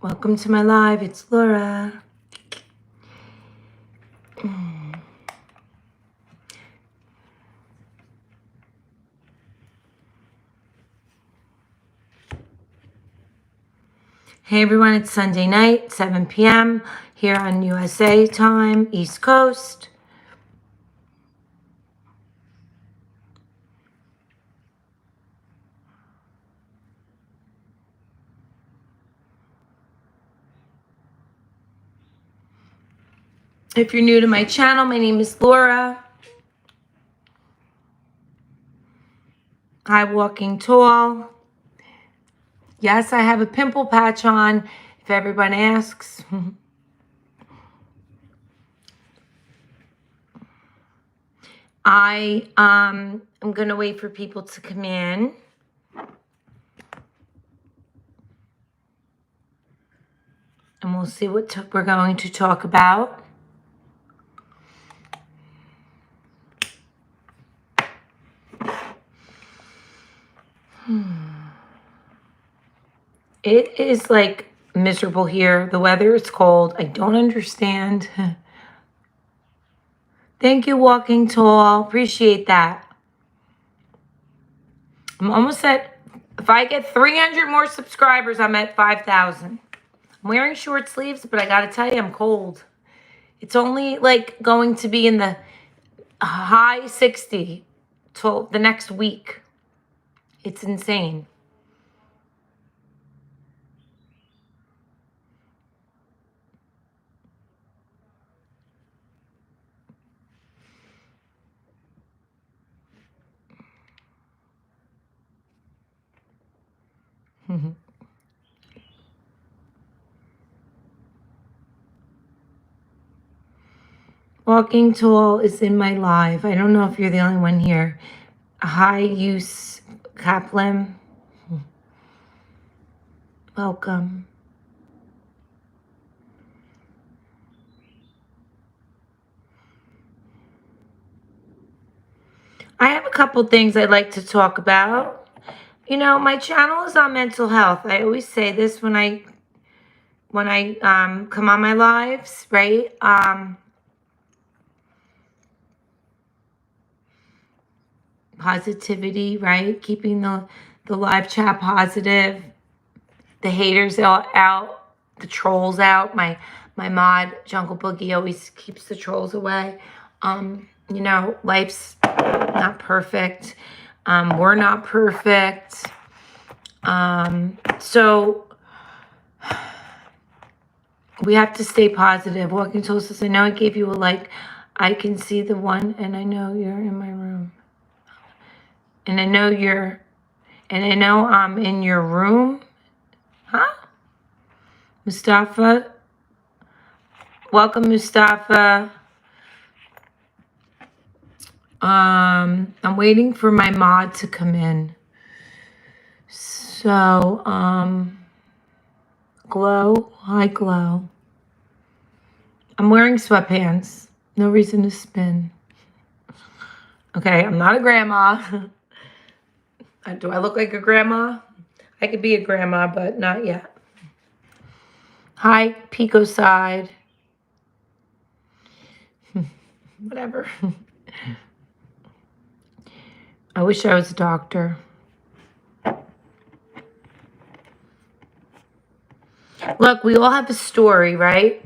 Welcome to my live. It's Laura. Hey everyone, it's Sunday night, 7 p.m. here on USA time, East Coast. If you're new to my channel, my name is Laura. Hi, walking tall. Yes, I have a pimple patch on, if everyone asks. I am going to wait for people to come in. And we'll see what we're going to talk about. It is like miserable here. The weather is cold. I don't understand. Thank you, Walking Tall. Appreciate that. I'm almost at, if I get 300 more subscribers, I'm at 5,000. I'm wearing short sleeves, but I got to tell you, I'm cold. It's only like going to be in the high 60 till the next week. It's insane. Walking Tall is in my live. I don't know if you're the only one here. Hi, Use Kaplan. Welcome. I have a couple things I'd like to talk about. You know, my channel is on mental health. I always say this when I come on my lives, right? Positivity, right? Keeping the live chat positive, the haters out, the trolls out. My mod Jungle Boogie always keeps the trolls away. You know, life's not perfect. We're not perfect. So we have to stay positive. Walking Toast says, I know I gave you a like. I can see the one, and I know you're in my room. And I know I'm in your room. Huh? Mustafa. Welcome, Mustafa. I'm waiting for my mod to come in. So, Glow. Hi, Glow. I'm wearing sweatpants. No reason to spin. Okay, I'm not a grandma. Do I look like a grandma? I could be a grandma, but not yet. Hi, Pico Side. Whatever. I wish I was a doctor. Look, we all have a story, right?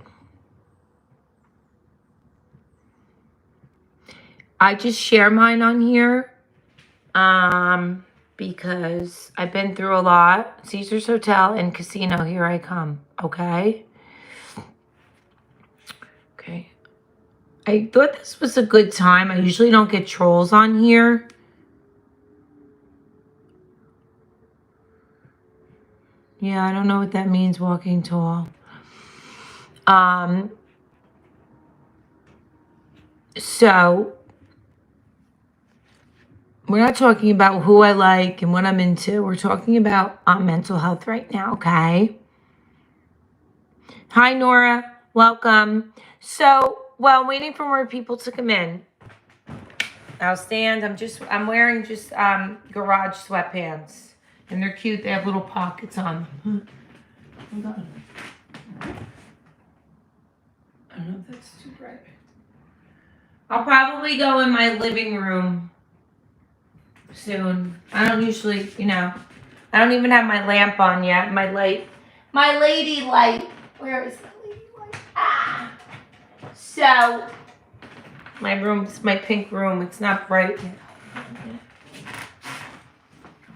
I just share mine on here because I've been through a lot. Caesar's Hotel and Casino, here I come, okay? Okay. I thought this was a good time. I usually don't get trolls on here. Yeah, I don't know what that means, Walking Tall. So we're not talking about who I like and what I'm into. We're talking about mental health right now, okay? Hi, Nora. Welcome. So, while I'm waiting for more people to come in, I'll stand. I'm wearing just garage sweatpants. And they're cute. They have little pockets on them. Hold on. I don't know if that's too bright. I'll probably go in my living room soon. I don't usually, I don't even have my lamp on yet. My light. My lady light. Where is the lady light? Ah! So, my pink room. It's not bright yet.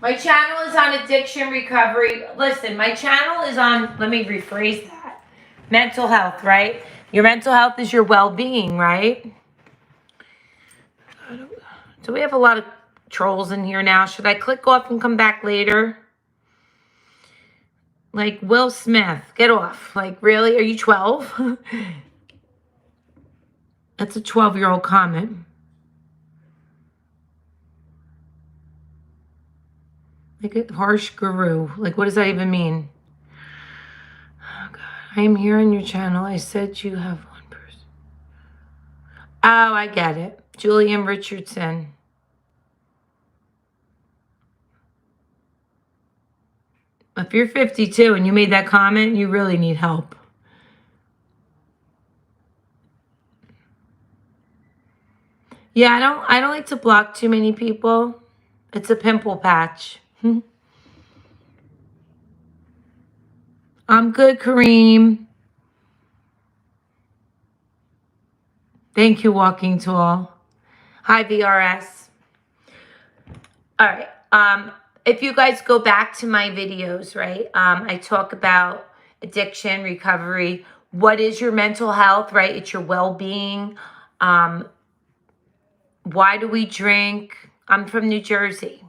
My channel is on addiction recovery. Listen, my channel is on, let me rephrase that. Mental health, right? Your mental health is your well-being, right? So we have a lot of trolls in here now. Should I click off and come back later? Like Will Smith, get off. Like, really? Are you 12? That's a 12-year-old comment. Like a harsh guru. Like, what does that even mean? Oh, God. I am here on your channel. I said you have one person. Oh, I get it. Julian Richardson. If you're 52 and you made that comment, you really need help. Yeah, I don't like to block too many people. It's a pimple patch. I'm good, Kareem. Thank you, Walking Tall. Hi, VRS. All right. If you guys go back to my videos, right, I talk about addiction, recovery. What is your mental health, right? It's your well-being. Why do we drink? I'm from New Jersey.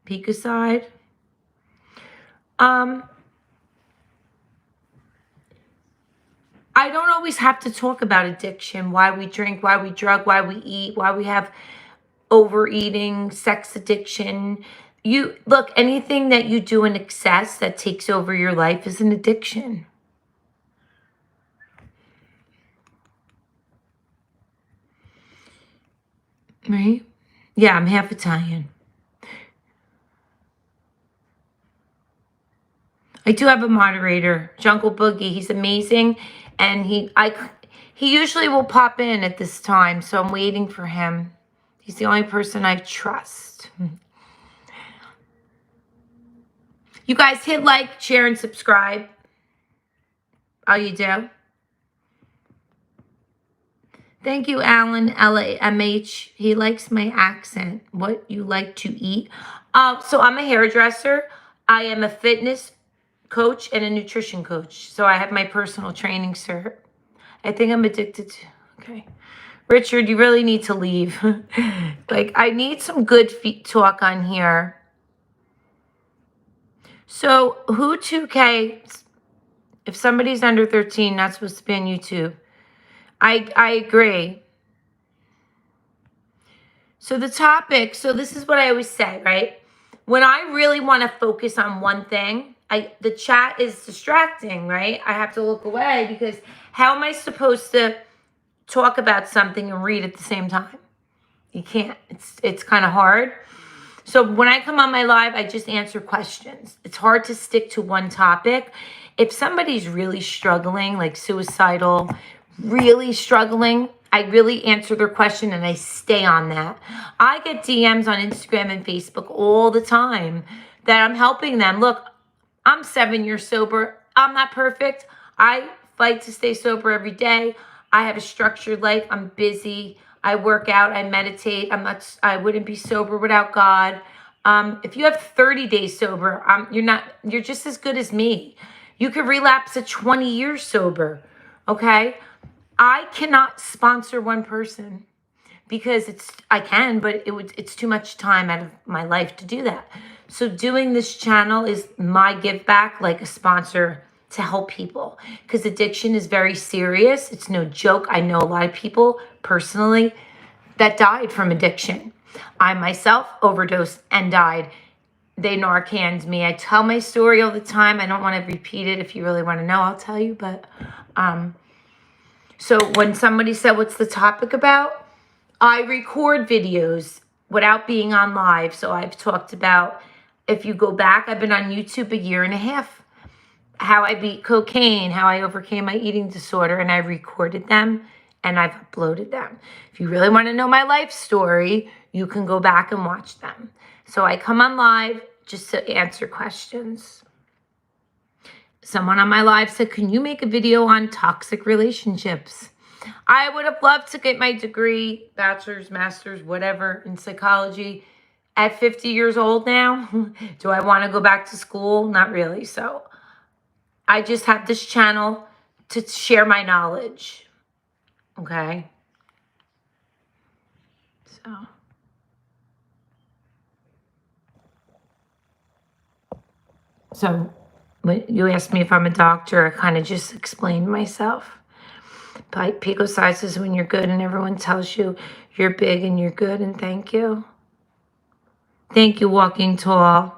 Peek aside. I don't always have to talk about addiction, why we drink, why we drug, why we eat, why we have overeating, sex addiction. Look, anything that you do in excess that takes over your life is an addiction. Right? Yeah, I'm half Italian. I do have a moderator, Jungle Boogie. He's amazing, and he usually will pop in at this time, so I'm waiting for him. He's the only person I trust. You guys hit like, share, and subscribe. Oh, you do? Thank you, Alan, LAMH. He likes my accent. What you like to eat? So I'm a hairdresser. I am a fitness coach and a nutrition coach. So I have my personal training cert. I think I'm addicted to, okay. Richard, you really need to leave. Like, I need some good talk on here. So who 2K, if somebody's under 13, not supposed to be on YouTube. I agree. So the topic, so this is what I always say, right? When I really want to focus on one thing, the chat is distracting, right? I have to look away because how am I supposed to talk about something and read at the same time? You can't. It's kind of hard. So when I come on my live, I just answer questions. It's hard to stick to one topic. If somebody's really struggling, like suicidal, really struggling, I really answer their question and I stay on that. I get DMs on Instagram and Facebook all the time that I'm helping them. Look, I'm 7 years sober. I'm not perfect. I fight to stay sober every day. I have a structured life. I'm busy. I work out. I meditate. I wouldn't be sober without God. If you have 30 days sober, you're just as good as me. You could relapse at 20 years sober. Okay. I cannot sponsor one person because I can, but it's too much time out of my life to do that. So doing this channel is my give back, like a sponsor to help people, because addiction is very serious. It's no joke. I know a lot of people personally that died from addiction. I myself overdosed and died. They Narcaned me. I tell my story all the time. I don't want to repeat it. If you really want to know, I'll tell you. But so when somebody said, what's the topic about? I record videos without being on live. So I've talked about if you go back, I've been on YouTube a year and a half. How I beat cocaine, how I overcame my eating disorder, and I recorded them and I've uploaded them. If you really want to know my life story, you can go back and watch them. So I come on live just to answer questions. Someone on my live said, can you make a video on toxic relationships? I would have loved to get my degree, bachelor's, master's, whatever, in psychology at 50 years old now. Do I want to go back to school? Not really. So I just have this channel to share my knowledge. Okay? So when you asked me if I'm a doctor, I kind of just explained myself. Pico size is when you're good and everyone tells you you're big and you're good, and thank you. Thank you, Walking Tall.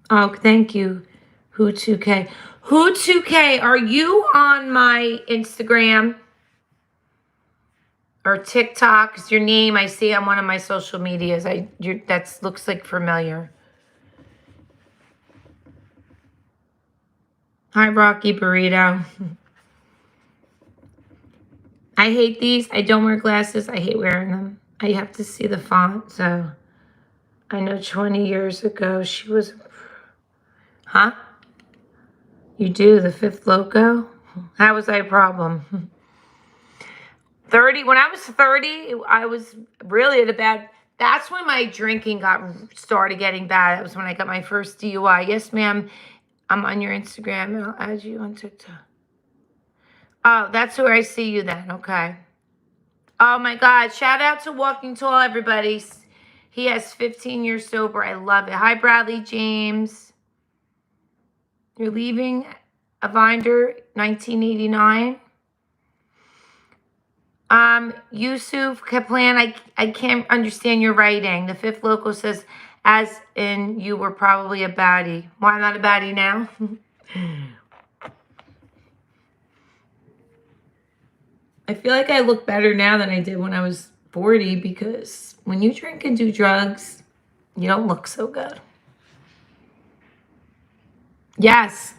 Oh, thank you, Who2K. Who2K, are you on my Instagram or TikTok? Is your name I see on one of my social medias? That looks like familiar. Hi, Rocky Burrito. I hate these. I don't wear glasses. I hate wearing them. I have to see the font. So I know 20 years ago she was... Huh? You do? The fifth loco? How was that a problem? 30. When I was 30, I was really at a bad... That's when my drinking started getting bad. That was when I got my first DUI. Yes, ma'am. I'm on your Instagram and I'll add you on TikTok. Oh, that's where I see you then. Okay. Oh my God. Shout out to Walking Tall, everybody. He has 15 years sober. I love it. Hi, Bradley James. You're leaving Evander, 1989. Yusuf Kaplan, I can't understand your writing. The fifth local says, as in you were probably a baddie. Why not a baddie now? I feel like I look better now than I did when I was 40, because when you drink and do drugs, you don't look so good. Yes.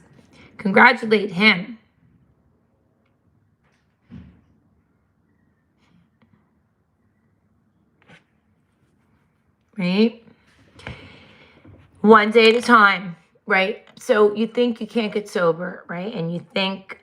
Congratulate him. Right? One day at a time, right? So you think you can't get sober, right? And you think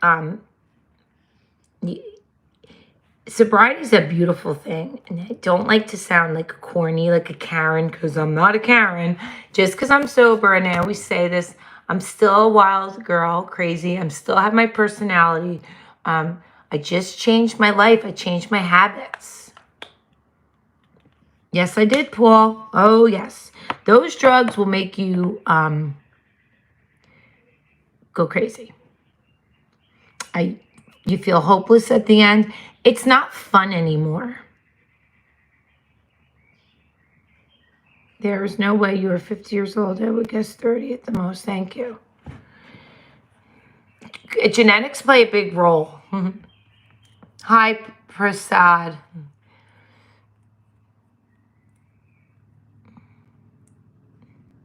sobriety is a beautiful thing. And I don't like to sound like a corny, like a Karen, because I'm not a Karen. Just because I'm sober, and I always say this, I'm still a wild girl, crazy. I still have my personality. I just changed my life. I changed my habits. Yes, I did, Paul. Oh, yes. Those drugs will make you go crazy. You feel hopeless at the end. It's not fun anymore. There is no way you are 50 years old. I would guess 30 at the most. Thank you. Genetics play a big role. Hi, Prasad.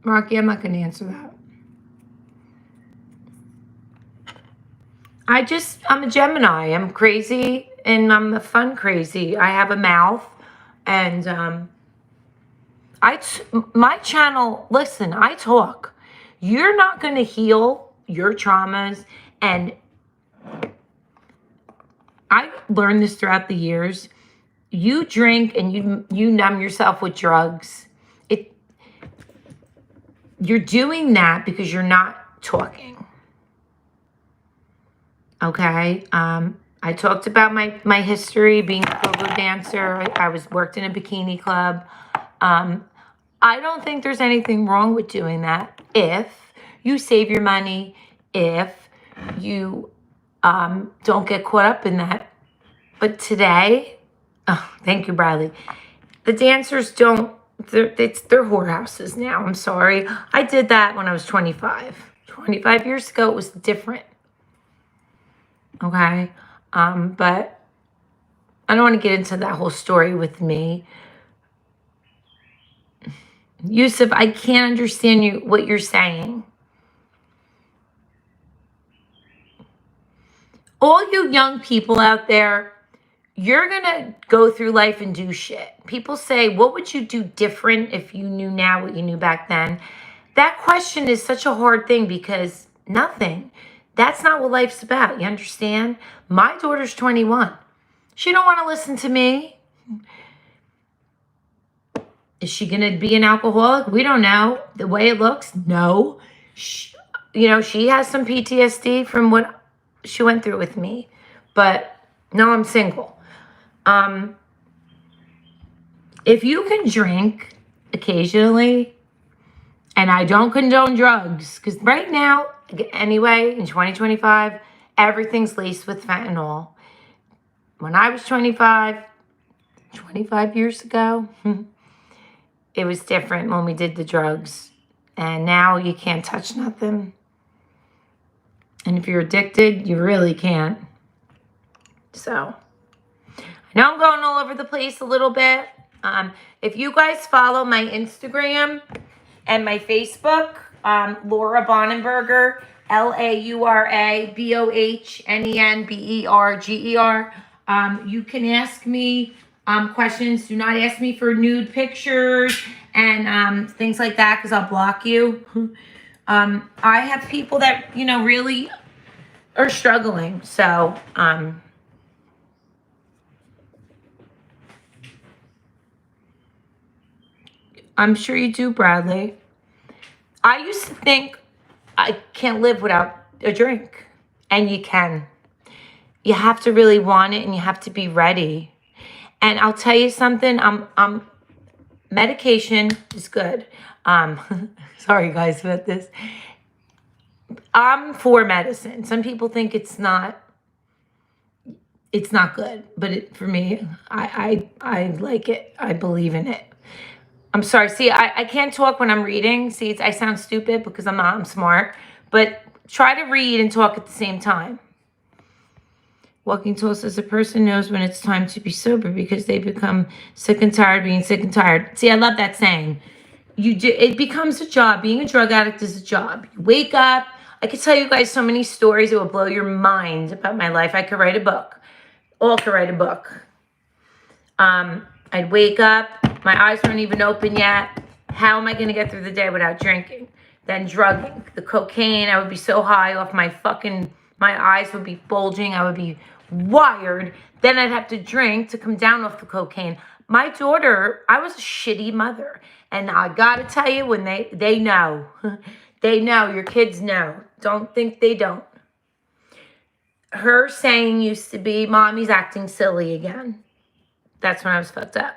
Rocky, I'm not going to answer that. I'm a Gemini. I'm crazy, and I'm a fun crazy. I have a mouth, and my channel, listen, I talk. You're not going to heal your traumas, and I learned this throughout the years. You drink and you numb yourself with drugs. You're doing that because you're not talking. Okay? I talked about my history being a go-go dancer. I worked in a bikini club. I don't think there's anything wrong with doing that if you save your money, if you don't get caught up in that. But today, oh, thank you, Bradley. The dancers don't, they're whorehouses now. I'm sorry. I did that when I was 25. 25 years ago, it was different. Okay? But I don't want to get into that whole story with me. Yusuf, I can't understand what you're saying. All you young people out there, you're going to go through life and do shit. People say, what would you do different if you knew now what you knew back then? That question is such a hard thing because nothing. That's not what life's about. You understand? My daughter's 21. She don't want to listen to me. Is she going to be an alcoholic? We don't know. The way it looks, no. She, she has some PTSD from what she went through with me. But no, I'm single. If you can drink occasionally, and I don't condone drugs, because right now, anyway, in 2025, everything's laced with fentanyl. When I was 25 years ago, it was different when we did the drugs. And now you can't touch nothing. And if you're addicted, you really can't. So, I know I'm going all over the place a little bit. If you guys follow my Instagram and my Facebook, Laura Bonenberger, LauraBohnenberger. You can ask me questions. Do not ask me for nude pictures and things like that because I'll block you. I have people that, really are struggling. So, I'm sure you do, Bradley. I used to think I can't live without a drink. And you can. You have to really want it and you have to be ready. And I'll tell you something, medication is good. Sorry guys about this. I'm for medicine. Some people think it's not good, but for me, I like it. I believe in it. I'm sorry. See, I can't talk when I'm reading. See, I sound stupid because I'm not. I'm smart. But try to read and talk at the same time. Walking Tool says a person knows when it's time to be sober because they become sick and tired of being sick and tired. See, I love that saying. It becomes a job. Being a drug addict is a job. You wake up. I could tell you guys so many stories. It will blow your mind about my life. I could write a book. All could write a book. I'd wake up. My eyes weren't even open yet. How am I going to get through the day without drinking? Then drugging. The cocaine, I would be so high off my eyes would be bulging. I would be wired. Then I'd have to drink to come down off the cocaine. My daughter, I was a shitty mother. And I got to tell you, when they know. They know. Your kids know. Don't think they don't. Her saying used to be, Mommy's acting silly again. That's when I was fucked up.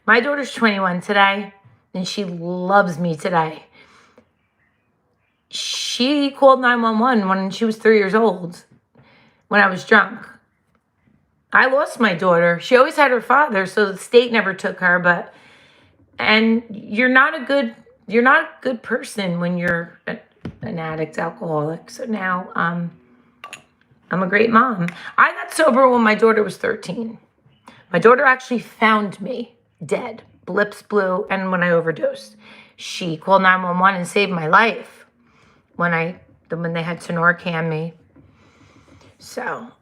My daughter's 21 today, and she loves me today. She called 911 when she was 3 years old, when I was drunk. I lost my daughter. She always had her father, so the state never took her. And you're not a good person when you're an addict, alcoholic. So now I'm a great mom. I got sober when my daughter was 13. My daughter actually found me dead, blips blew, and when I overdosed. She called 911 and saved my life when they had to Narcan me. So,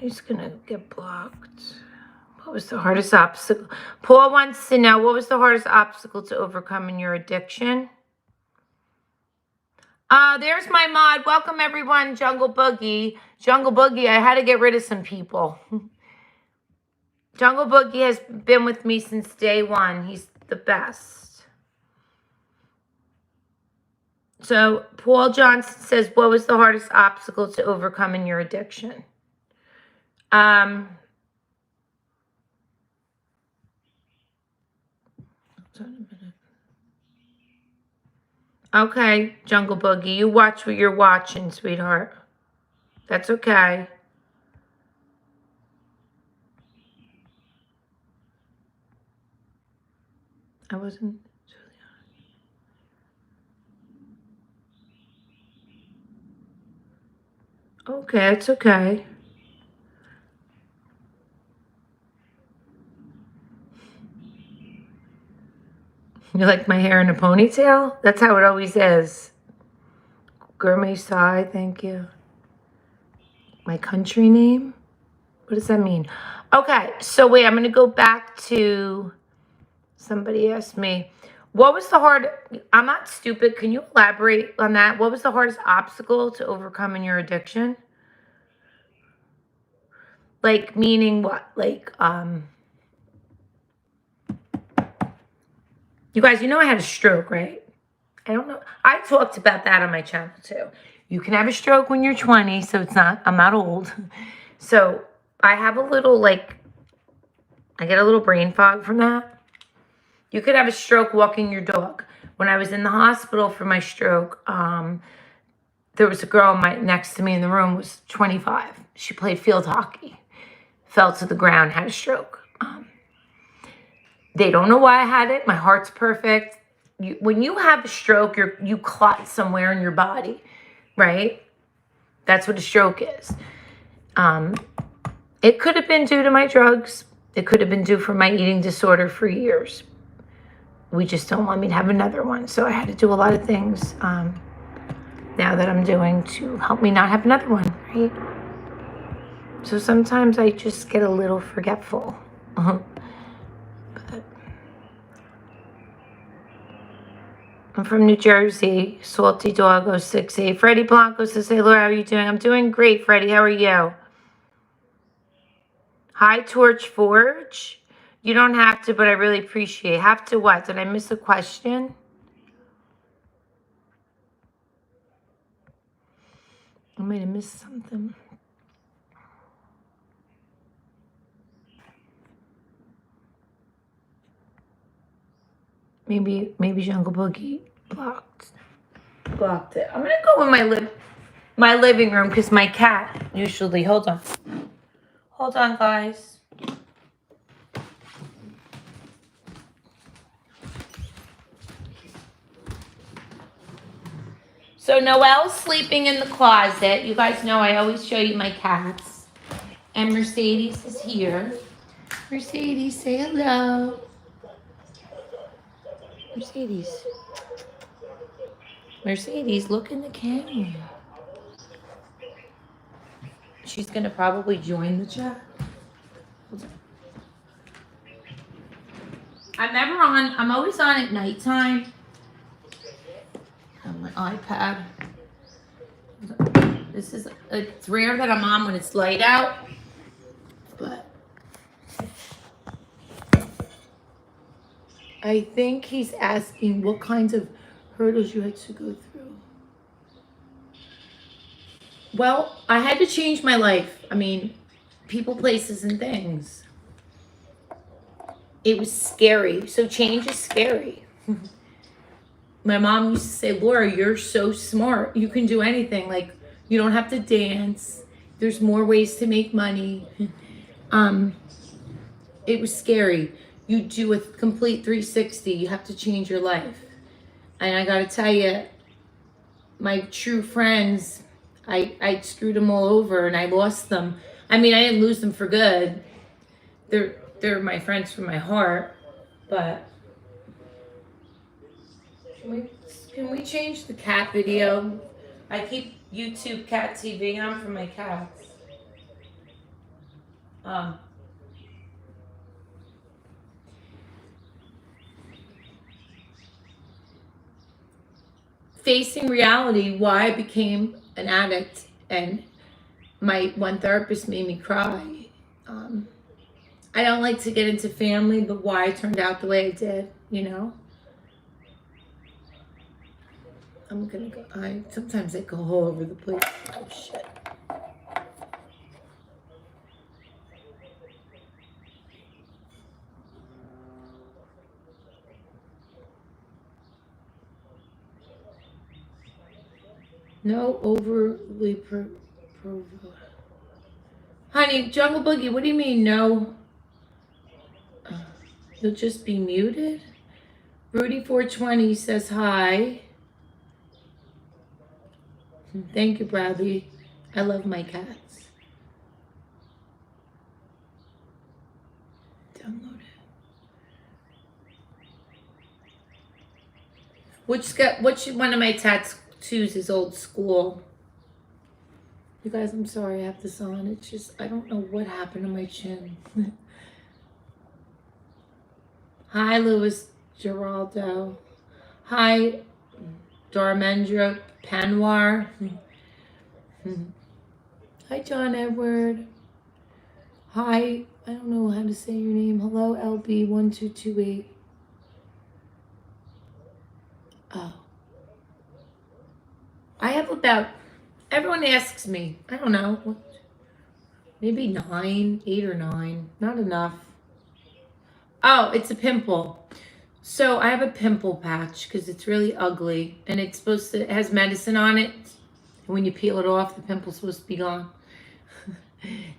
he's gonna get blocked. What was the hardest obstacle? Paul wants to know, what was the hardest obstacle to overcome in your addiction? There's my mod. Welcome, everyone. Jungle Boogie. Jungle Boogie, I had to get rid of some people. Jungle Boogie has been with me since day one. He's the best. So, Paul Johnson says, what was the hardest obstacle to overcome in your addiction? Okay, Jungle Boogie, you watch what you're watching, sweetheart. That's okay. I wasn't. Okay, it's okay. You like my hair in a ponytail? That's how it always is. Gourmet Sai, thank you. My country name? What does that mean? Okay, so wait, I'm going to go back to somebody asked me, what was the hard, I'm not stupid. Can you elaborate on that? What was the hardest obstacle to overcome in your addiction? Like, meaning what? Like, you guys, you know I had a stroke, right? I don't know. I talked about that on my channel too. You can have a stroke when you're 20, so I'm not old. So I have a little, like, I get a little brain fog from that. You could have a stroke walking your dog. When I was in the hospital for my stroke, there was a girl next to me in the room, was 25. She played field hockey, fell to the ground, had a stroke. They don't know why I had it. My heart's perfect. When you have a stroke, you clot somewhere in your body, right? That's what a stroke is. It could have been due to my drugs. It could have been due for my eating disorder for years. We just don't want me to have another one. So I had to do a lot of things now that I'm doing to help me not have another one, right? So sometimes I just get a little forgetful. But I'm from New Jersey. Salty Dog 068. Freddie Blanco says, hey, Laura, how are you doing? I'm doing great, Freddie. How are you? Hi, Torch Forge. You don't have to, but I really appreciate it. Have to what? Did I miss a question? I might have missed something. Maybe Jungle Boogie blocked it. I'm gonna go in my living room because my cat usually. Hold on, guys. So Noelle's sleeping in the closet. You guys know I always show you my cats. And Mercedes is here. Mercedes, say hello. Mercedes, look in the camera. She's gonna probably join the chat. I'm always on at nighttime on my iPad. It's rare that I'm on when it's light out, but I think he's asking what kinds of hurdles you had to go through. Well, I had to change my life. I mean, people, places, and things. It was scary. So change is scary. My mom used to say, Laura, you're so smart. You can do anything. Like, you don't have to dance. There's more ways to make money. It was scary. You do a complete 360. You have to change your life. And I got to tell you, my true friends, I screwed them all over and I lost them. I mean, I didn't lose them for good. They're my friends from my heart. But can we change the cat video? I keep YouTube cat TV on for my cats. Facing reality, why I became an addict, and my one therapist made me cry. I don't like to get into family, but why I turned out the way I did, you know? I'm gonna go, sometimes I go all over the place. Oh shit. No overly honey, Jungle Boogie, what do you mean no? You'll just be muted? Rudy420 says hi. Thank you, Bradley. I love my cats. Download it. Which one of my tattoos is old school? You guys, I'm sorry I have this on. It's just, I don't know what happened to my chin. Hi, Louis Geraldo. Hi, Darmendra Panwar. Hi, John Edward. Hi, I don't know how to say your name. Hello, LB1228. Oh. I have about, everyone asks me, I don't know, maybe 9, 8 or 9. Not enough. Oh, it's a pimple. So I have a pimple patch because it's really ugly and it's supposed to, it has medicine on it. When you peel it off, the pimple's supposed to be gone.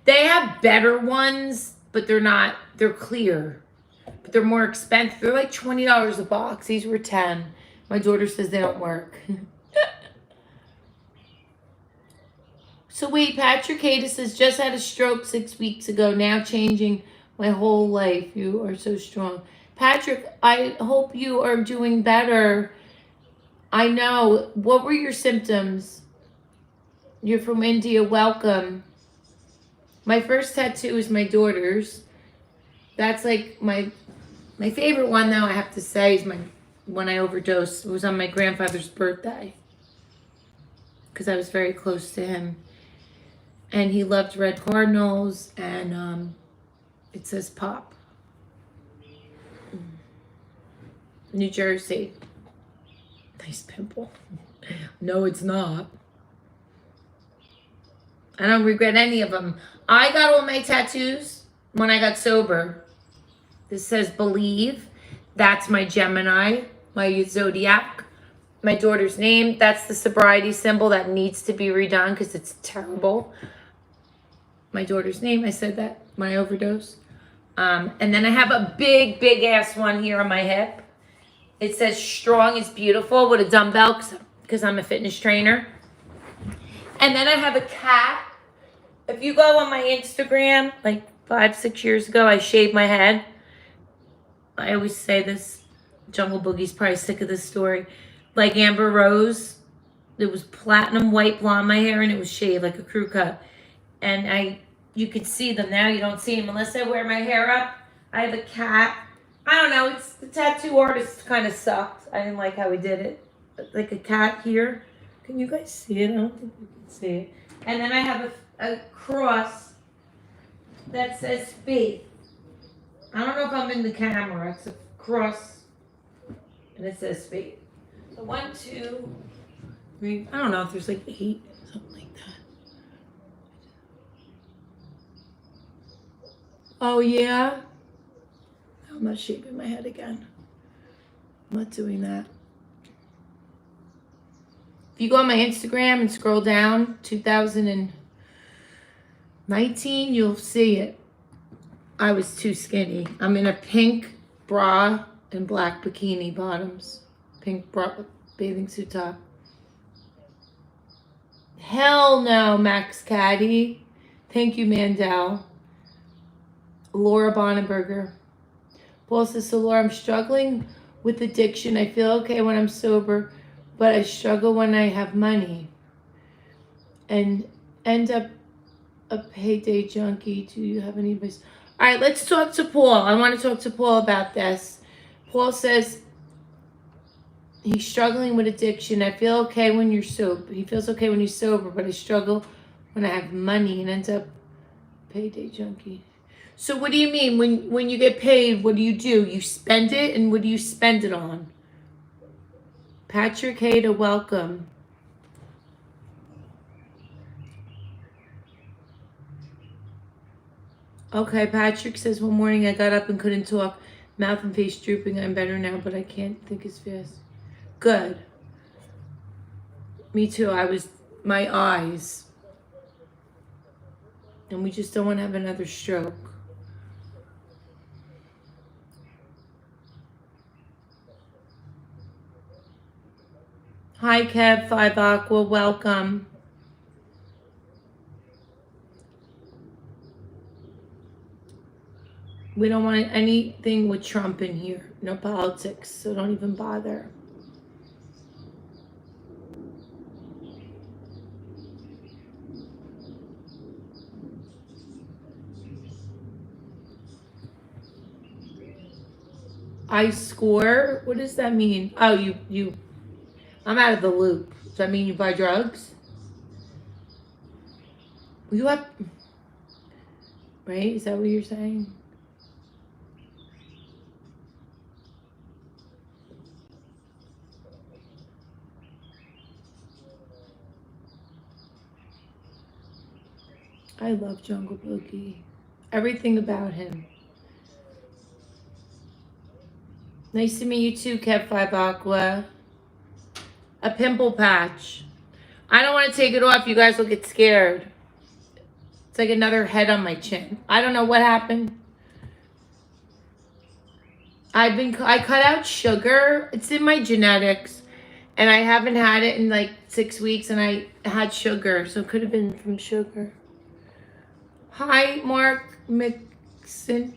They have better ones, but they're clear. But they're more expensive. They're like $20 a box. These were 10. My daughter says they don't work. So wait, Patrick Hayes says, just had a stroke 6 weeks ago, now changing my whole life. You are so strong. Patrick, I hope you are doing better. I know. What were your symptoms? You're from India. Welcome. My first tattoo is my daughter's. That's like my favorite one, though, I have to say, is when I overdosed. It was on my grandfather's birthday because I was very close to him. And he loved red cardinals, and it says Pop. New Jersey. Nice pimple. No, it's not. I don't regret any of them. I got all my tattoos when I got sober. This says Believe. That's my Gemini, my zodiac. My daughter's name. That's the sobriety symbol that needs to be redone because it's terrible. My daughter's name. I said that when I overdosed. And then I have a big, big ass one here on my hip. It says Strong is Beautiful with a dumbbell because I'm a fitness trainer. And then I have a cat. If you go on my Instagram, like 5-6 years ago, I shaved my head. I always say this. Jungle Boogie's probably sick of this story. Like Amber Rose. It was platinum white blonde my hair and it was shaved like a crew cut. And you could see them now. You don't see them unless I wear my hair up. I have a cat. I don't know. It's the tattoo artist kind of sucked. I didn't like how he did it. Like a cat here. Can you guys see it? I don't think you can see it. And then I have a cross that says Faith. I don't know if I'm in the camera. It's a cross and it says Faith. So 1, 2, 3. I don't know if there's like 8, something like that. Oh, yeah? I'm not shaving my head again. I'm not doing that. If you go on my Instagram and scroll down, 2019, you'll see it. I was too skinny. I'm in a pink bra and black bikini bottoms. Pink bra, bathing suit top. Hell no, Max Caddy. Thank you, Mandel. Laura Bonnenberger. Paul says, so Laura, I'm struggling with addiction. I feel okay when I'm sober, but I struggle when I have money and end up a payday junkie. Do you have any advice? All right, let's talk to Paul. I want to talk to Paul about this. Paul says he's struggling with addiction. I feel okay when you're sober. He feels okay when he's sober, but I struggle when I have money and end up payday junkie. So what do you mean? When you get paid, what do? You spend it, and what do you spend it on? Patrick Hayda, welcome. Okay, Patrick says, one morning I got up and couldn't talk. Mouth and face drooping. I'm better now, but I can't think as fast. Good. Me too. My eyes. And we just don't want to have another stroke. Hi, Kev, 5 Aqua, welcome. We don't want anything with Trump in here. No politics, so don't even bother. I score? What does that mean? Oh, you. I'm out of the loop. Does that mean you buy drugs? You have, right? Is that what you're saying? I love Jungle Boogie. Everything about him. Nice to meet you too, Kev 5 Aqua. A pimple patch. I don't want to take it off. You guys will get scared. It's like another head on my chin. I don't know what happened. I cut out sugar. It's in my genetics. And I haven't had it in like 6 weeks, and I had sugar. So it could have been from sugar. Hi, Mark McClinter.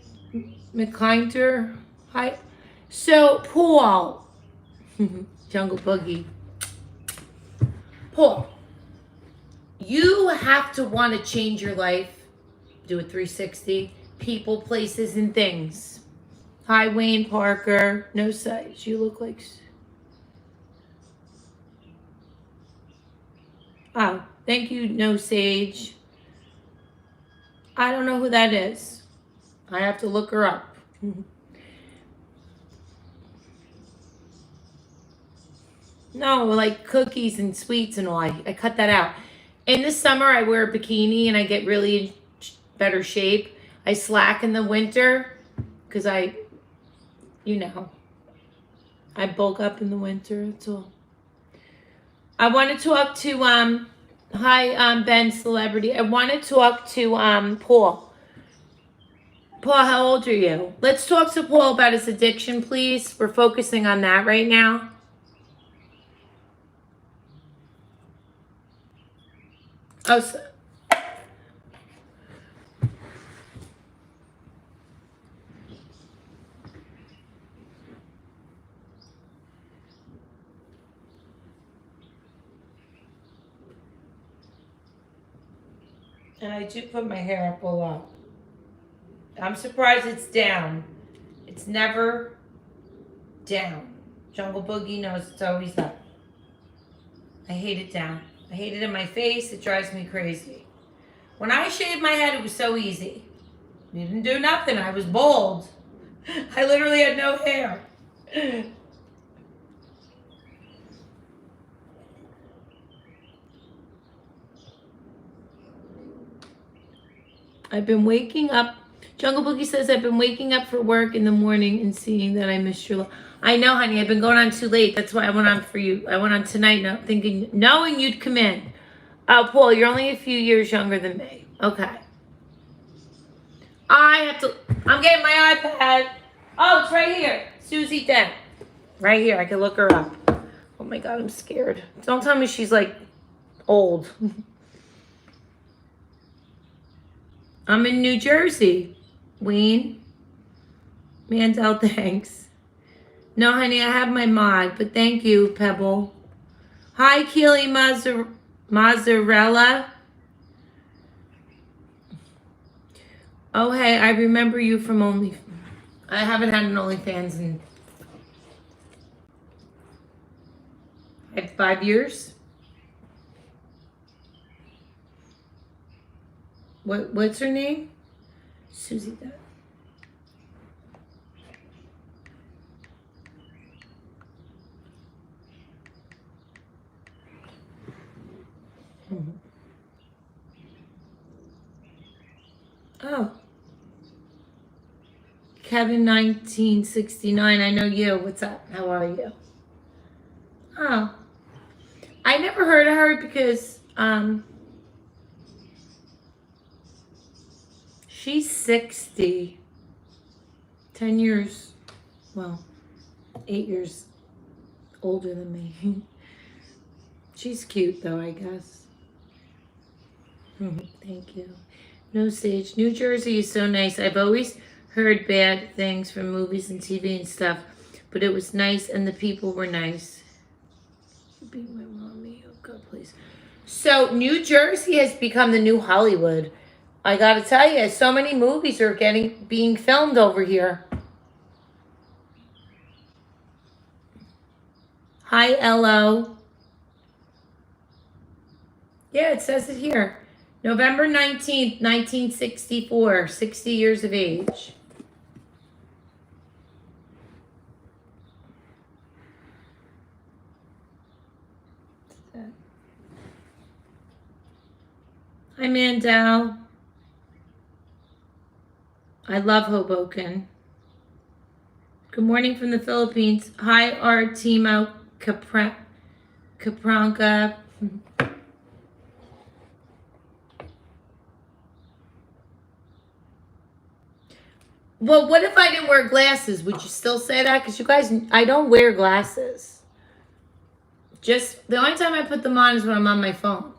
Hi. So, Paul. Jungle Boogie. Paul. You have to want to change your life. Do a 360. People, places, and things. Hi, Wayne Parker. No size. You look like... Oh, thank you, No Sage. I don't know who that is. I have to look her up. No, like cookies and sweets and all. I cut that out. In the summer, I wear a bikini and I get really in better shape. I slack in the winter because I bulk up in the winter. That's all. I want to talk to hi Ben Celebrity. I want to talk to Paul. Paul, how old are you? Let's talk to Paul about his addiction, please. We're focusing on that right now. Oh, so, and I do put my hair up a lot. I'm surprised it's down. It's never down. Jungle Boogie knows it's always up. I hate it down. I hate it in my face. It drives me crazy. When I shaved my head, it was so easy. You didn't do nothing. I was bald. I literally had no hair. I've been waking up. Jungle Boogie says I've been waking up for work in the morning and seeing that I missed your. I know, honey. I've been going on too late. That's why I went on for you. I went on tonight, knowing you'd come in. Oh, Paul, you're only a few years younger than me. Okay. I'm getting my iPad. Oh, it's right here. Susie Dent. Right here. I can look her up. Oh my God, I'm scared. Don't tell me she's like old. I'm in New Jersey. Wayne. Mandel, thanks. No, honey, I have my mod, but thank you, Pebble. Hi, Keely Mozzarella. Oh, hey, I remember you from I haven't had an OnlyFans in 5 years. What's her name? Susie Dunn. Oh. Kevin 1969. I know you. What's up? How are you? Oh. I never heard of her because she's 60. 10 years. Well, 8 years older than me. She's cute though, I guess. Thank you. No Sage. New Jersey is so nice. I've always heard bad things from movies and TV and stuff, but it was nice and the people were nice. Be my mommy. Oh God, please. So New Jersey has become the new Hollywood. I gotta tell you, so many movies are being filmed over here. Hi, Lo. Yeah, it says it here. November 19th, 1964. 60 years of age. Hi, Mandel. I love Hoboken. Good morning from the Philippines. Hi, Artemo Capranca. Well, what if I didn't wear glasses? Would you still say that? Because you guys, I don't wear glasses. Just the only time I put them on is when I'm on my phone.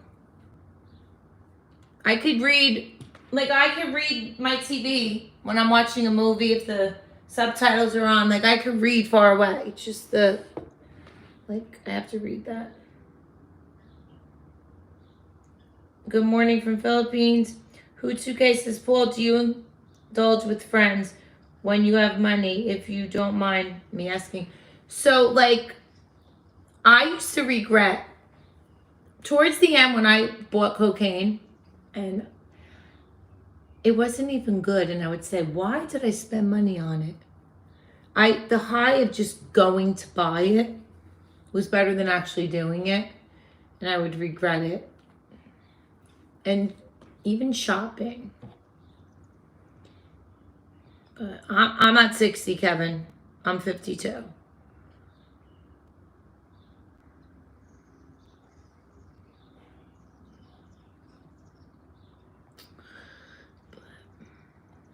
I could read my TV when I'm watching a movie if the subtitles are on. Like, I could read far away. It's just I have to read that. Good morning from Philippines. Hootsuke says, Paul, do you indulge with friends when you have money, if you don't mind me asking? So, I used to regret towards the end when I bought cocaine, and it wasn't even good, and I would say, why did I spend money on it? The high of just going to buy it was better than actually doing it, and I would regret it. And even shopping. But I'm not 60, Kevin. I'm 52.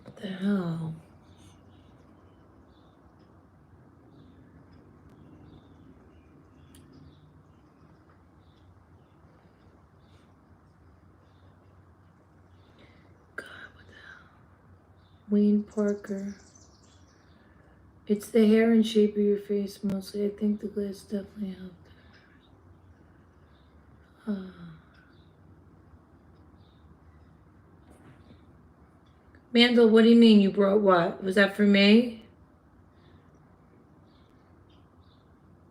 What the hell? God, what the hell? Wayne Parker. It's the hair and shape of your face mostly. I think the glass definitely helped. Mandel, what do you mean you brought what? Was that for me?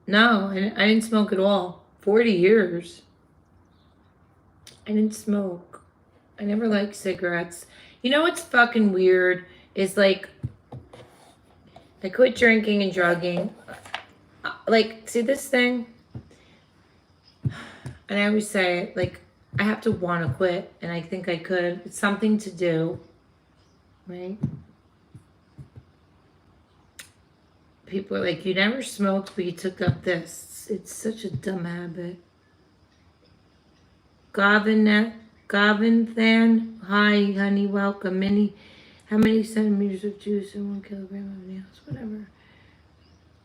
No, I didn't smoke at all. 40 years. I didn't smoke. I never liked cigarettes. You know what's fucking weird is I quit drinking and drugging. See this thing? And I always say, I have to want to quit, and I think I could. It's something to do, right? People are like, you never smoked, but you took up this. It's such a dumb habit. Gavin Than, hi, honey, welcome. How many centimeters of juice in 1 kilogram of nails? Whatever.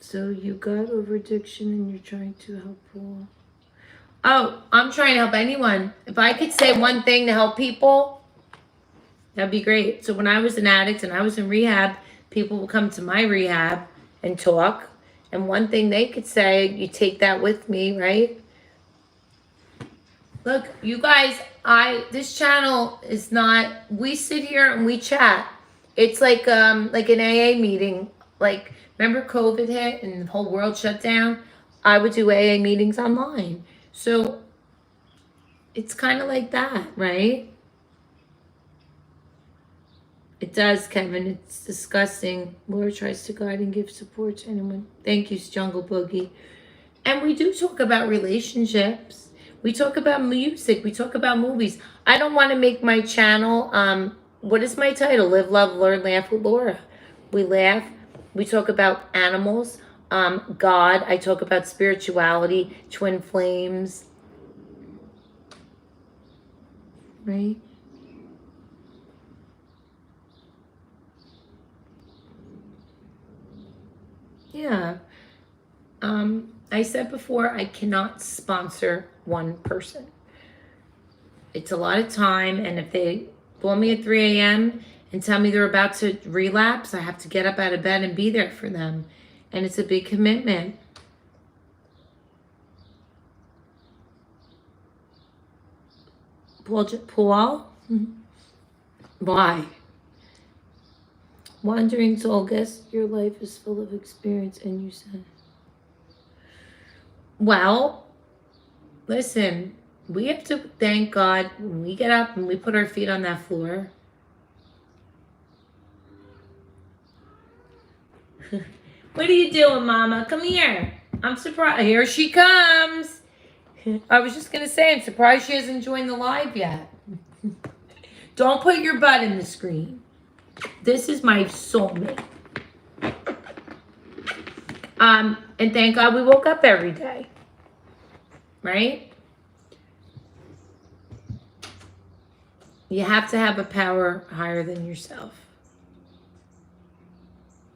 So you got over addiction and you're trying to help Paul. Oh, I'm trying to help anyone. If I could say one thing to help people, that'd be great. So when I was an addict and I was in rehab, people would come to my rehab and talk. And one thing they could say, you take that with me, right? Look, you guys, this channel is not, we sit here and we chat. It's like an AA meeting. Remember COVID hit and the whole world shut down? I would do AA meetings online. So it's kind of like that, right? It does, Kevin. It's disgusting. Laura tries to guide and give support to anyone. Thank you, Jungle Boogie. And we do talk about relationships. We talk about music. We talk about movies. I don't want to make my channel, what is my title? Live, Love, Learn, Laugh with Laura. We laugh. We talk about animals, God. I talk about spirituality, twin flames. Right? Yeah. I I said before, I cannot sponsor one person. It's a lot of time, and if they call me at 3 a.m. and tell me they're about to relapse, I have to get up out of bed and be there for them. And it's a big commitment. Paul? Why? Wandering soul, guess your life is full of experience, and you said, well, listen, we have to thank God when we get up and we put our feet on that floor. What are you doing, Mama? Come here. I'm surprised. Here she comes. I was just going to say, I'm surprised she hasn't joined the live yet. Don't put your butt in the screen. This is my soulmate. And thank God we woke up every day. Right? You have to have a power higher than yourself.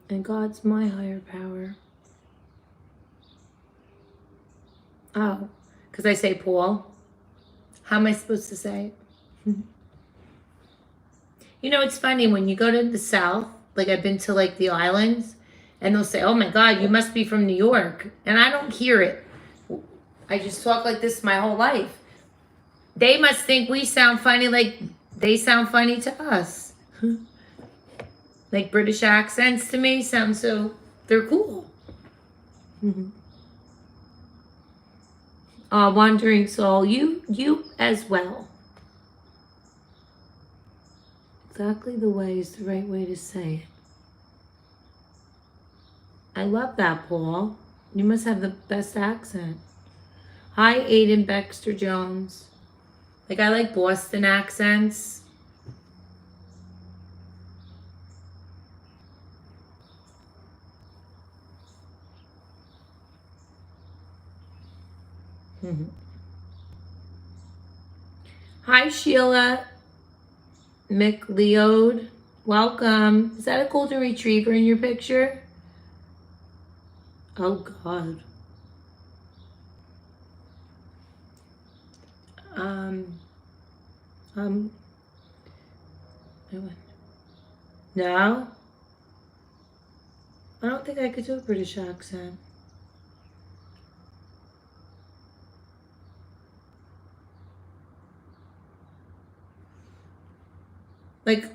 And God's my higher power. Oh, because I say Paul. How am I supposed to say it? You know, it's funny when you go to the South, like I've been to like the islands, and they'll say, oh my God, you must be from New York. And I don't hear it. I just talk like this my whole life. They must think we sound funny like they sound funny to us. Like British accents to me sound so, they're cool. Wandering soul, you as well. Exactly the way is the right way to say it. I love that, Paul. You must have the best accent. Hi, Aiden Baxter Jones. Like, I like Boston accents. Hi, Sheila McLeod. Welcome. Is that a golden retriever in your picture? Oh, God. No? I don't think I could do a British accent. Like,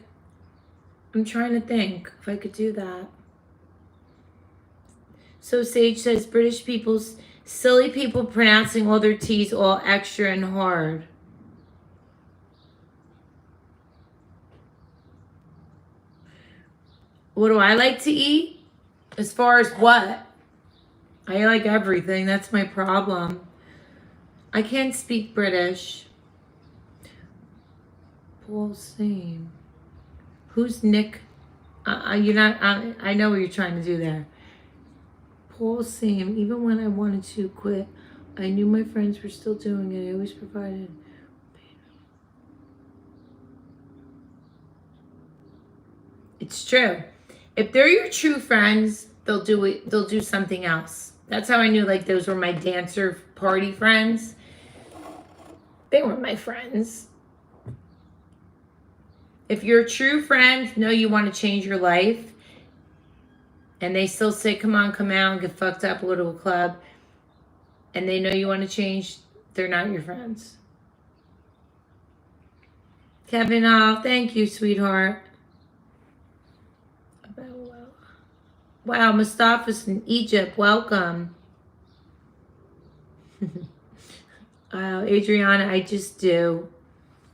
I'm trying to think if I could do that. So Sage says, British people, silly people pronouncing all their T's all extra and hard. What do I like to eat? As far as what? I like everything. That's my problem. I can't speak British. Paul Same. Who's Nick? You're not. I know what you're trying to do there. Paul Same. Even when I wanted to quit, I knew my friends were still doing it. I always provided. It's true. If they're your true friends, they'll do it. They'll do something else. That's how I knew. Like those were my dancer party friends. They weren't my friends. If your true friends know you want to change your life, and they still say, come on, come out and get fucked up, go to a club, and they know you want to change, they're not your friends. Kevin, oh, thank you, sweetheart. Wow, Mustafa's in Egypt. Welcome. Adriana, I just do.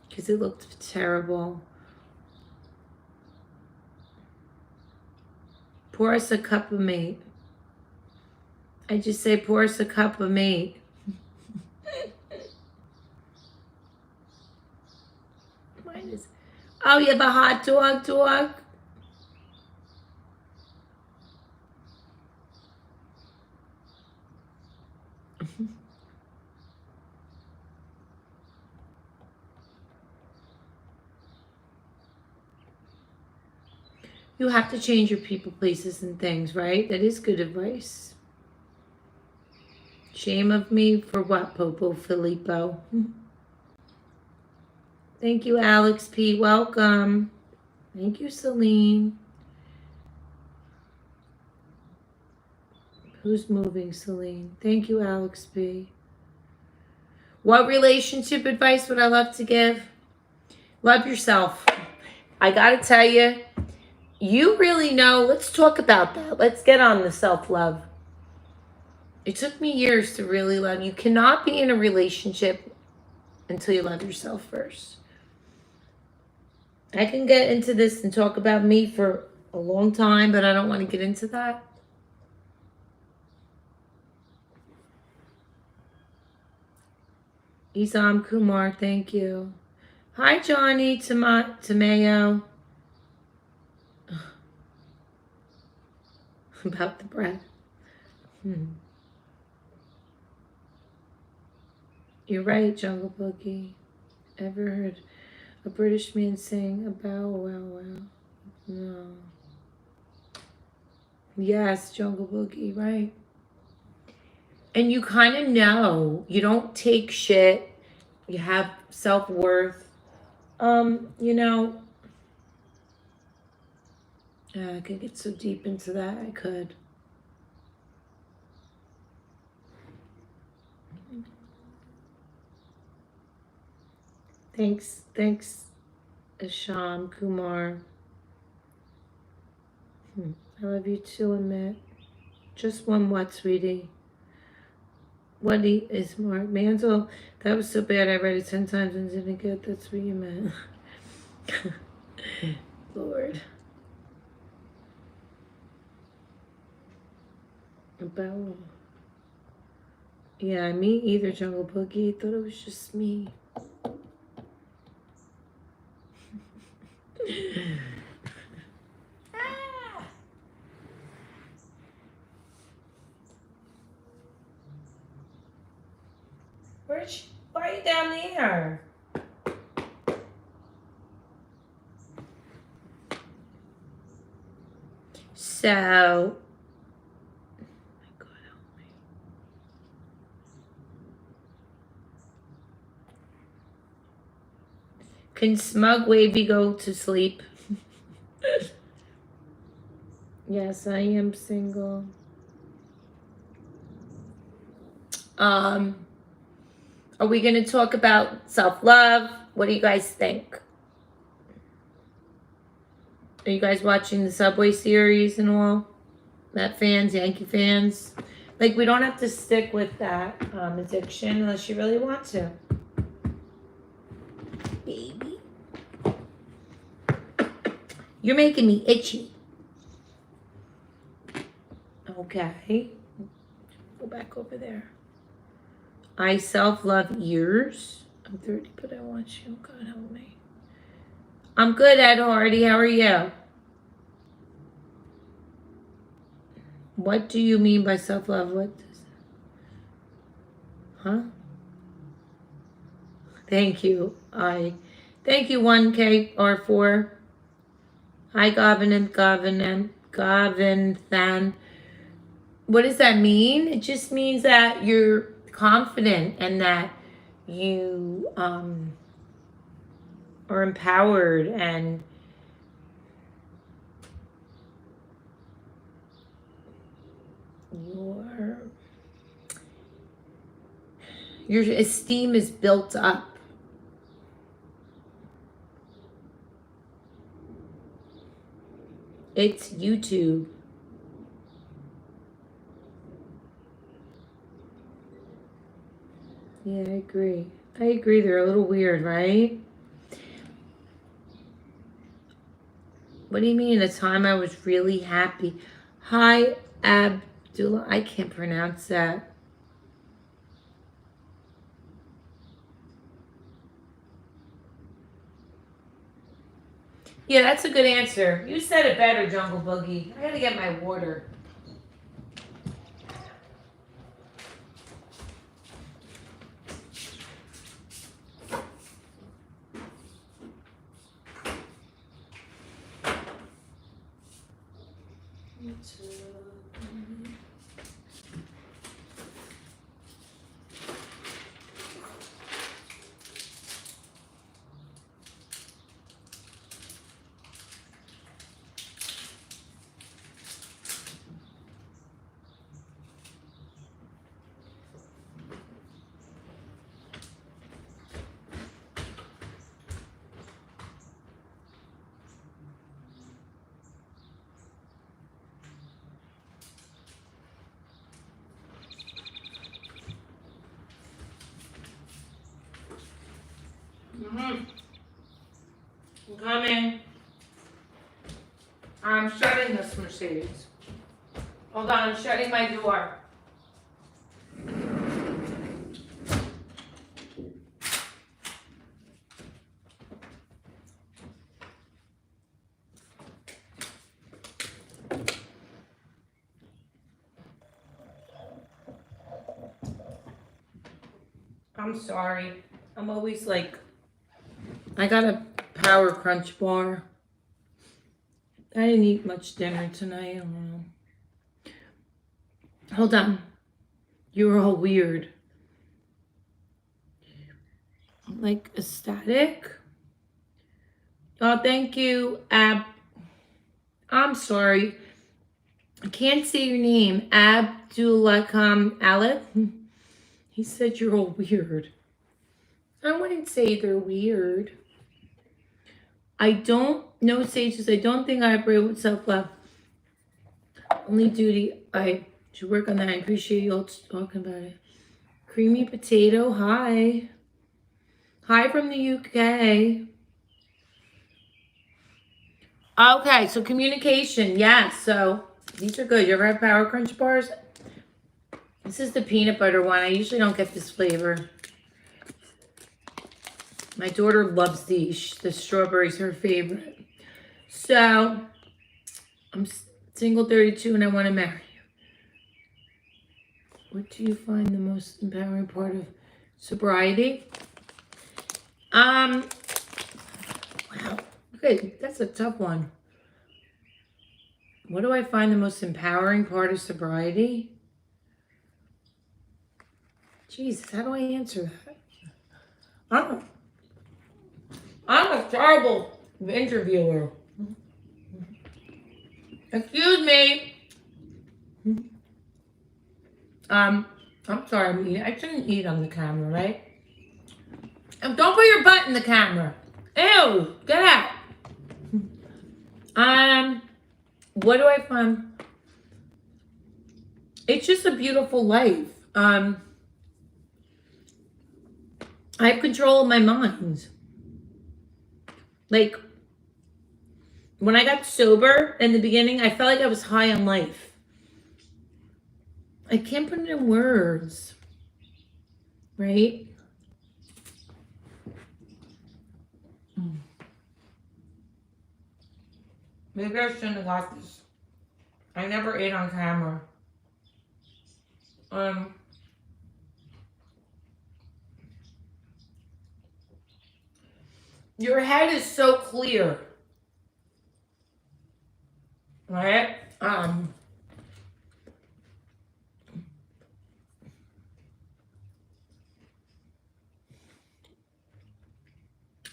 Because it looked terrible. Pour us a cup of meat. I just say, pour us a cup of meat. Mine is. Oh, you have a hot dog? You have to change your people, places, and things, right? That is good advice. Shame of me for what, Popo Filippo? Thank you, Alex P. Welcome. Thank you, Celine. Who's moving, Celine? Thank you, Alex P. What relationship advice would I love to give? Love yourself. I gotta tell you, you really know. Let's talk about that. Let's get on the self-love. It took me years to really love. You cannot be in a relationship until you love yourself first. I can get into this and talk about me for a long time, but I don't want to get into that. Isam Kumar, thank you. Hi, Johnny Tomeo. About the breath. You're right, Jungle Boogie. Ever heard a British man sing a bow wow wow? No. Yes, Jungle Boogie, right? And you kind of know. You don't take shit. You have self-worth. You know, I could get so deep into that. I could. Thanks, Asham Kumar. I love you too, Amit. Just one what, sweetie? What is Mark Mansell? That was so bad. I read it 10 times and didn't get. That's what you meant. Lord. About. Yeah, me either, Jungle Boogie. I thought it was just me. Why are you down there? So, oh my God, help me. Can Smug Wavy go to sleep? Yes, I am single. Are we going to talk about self-love? What do you guys think? Are you guys watching the Subway series and all? Met fans, Yankee fans? Like, we don't have to stick with that addiction unless you really want to. Baby. You're making me itchy. Okay. Go back over there. I self-love ears. I'm 30, but I want you. God help me. I'm good, Ed Hardy. How are you? What do you mean by self-love? What does... Huh? Thank you. Thank you, 1K4. Hi, Gavin Than. What does that mean? It just means that you're confident and that you are empowered and your esteem is built up. It's YouTube. Yeah, I agree. They're a little weird, right? What do you mean? A time I was really happy. Hi, Abdullah. I can't pronounce that. Yeah, that's a good answer. You said it better, Jungle Boogie. I gotta get my water. I'm coming. I'm shutting this Mercedes. Hold on, I'm shutting my door. I'm sorry. I'm always like, I got a Power Crunch bar. I didn't eat much dinner tonight. I don't know. Hold on. You were all weird. Like ecstatic. Oh, thank you, I'm sorry. I can't say your name. Abdulakam Alep. He said you're all weird. I wouldn't say they're weird. I don't know, sages. I don't think I operate with self-love. Only duty. I should work on that. I appreciate you all talking about it. Creamy potato. Hi. Hi from the UK. Okay, so communication. Yes, so these are good. You ever have Power Crunch bars? This is the peanut butter one. I usually don't get this flavor. My daughter loves these. The strawberry's her favorite. So, I'm single 32 and I want to marry you. What do you find the most empowering part of sobriety? Wow. Okay, that's a tough one. What do I find the most empowering part of sobriety? Jesus, how do I answer that? I'm a terrible interviewer. Excuse me. I'm sorry, I'm eating. I shouldn't eat on the camera, right? And don't put your butt in the camera. Ew, get out. What do I find? It's just a beautiful life. I have control of my mind. Like, when I got sober in the beginning, I felt like I was high on life. I can't put it in words, right? Maybe I shouldn't have got this. I never ate on camera. Your head is so clear. Right?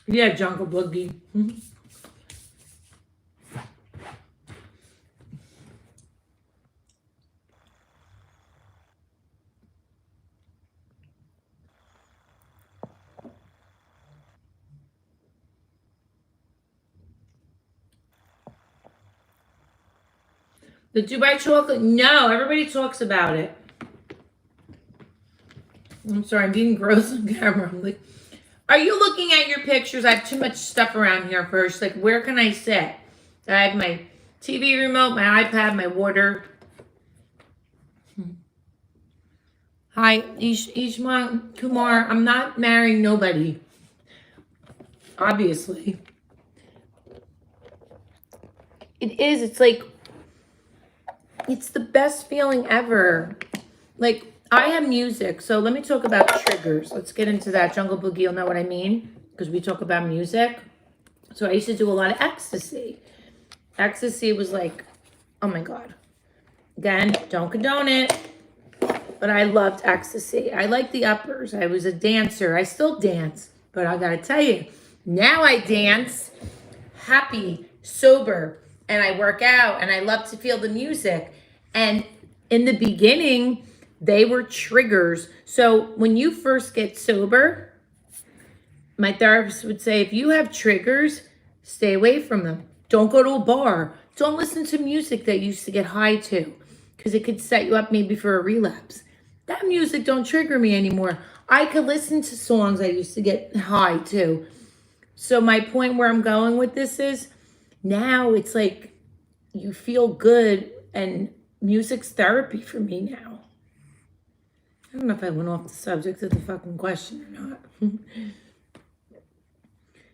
Yeah, Jungle Boogie. The Dubai chocolate? No, everybody talks about it. I'm sorry, I'm being gross on camera. I'm like, are you looking at your pictures? I have too much stuff around here first. Like, where can I sit? I have my TV remote, my iPad, my water. Hi, Ishma Kumar. I'm not marrying nobody. Obviously. It is. It's like, it's the best feeling ever. Like, I have music. So let me talk about triggers. Let's get into that. Jungle Boogie, you'll know what I mean. Because we talk about music. So I used to do a lot of ecstasy. Ecstasy was like, oh my God. Again, don't condone it. But I loved ecstasy. I liked the uppers. I was a dancer. I still dance. But I gotta tell you, now I dance happy, sober, and I work out, and I love to feel the music. And in the beginning, they were triggers. So when you first get sober, my therapist would say, if you have triggers, stay away from them. Don't go to a bar. Don't listen to music that you used to get high to, because it could set you up maybe for a relapse. That music don't trigger me anymore. I could listen to songs I used to get high to. So my point where I'm going with this is now it's like you feel good, and music's therapy for me now. I don't know if I went off the subject of the fucking question or not.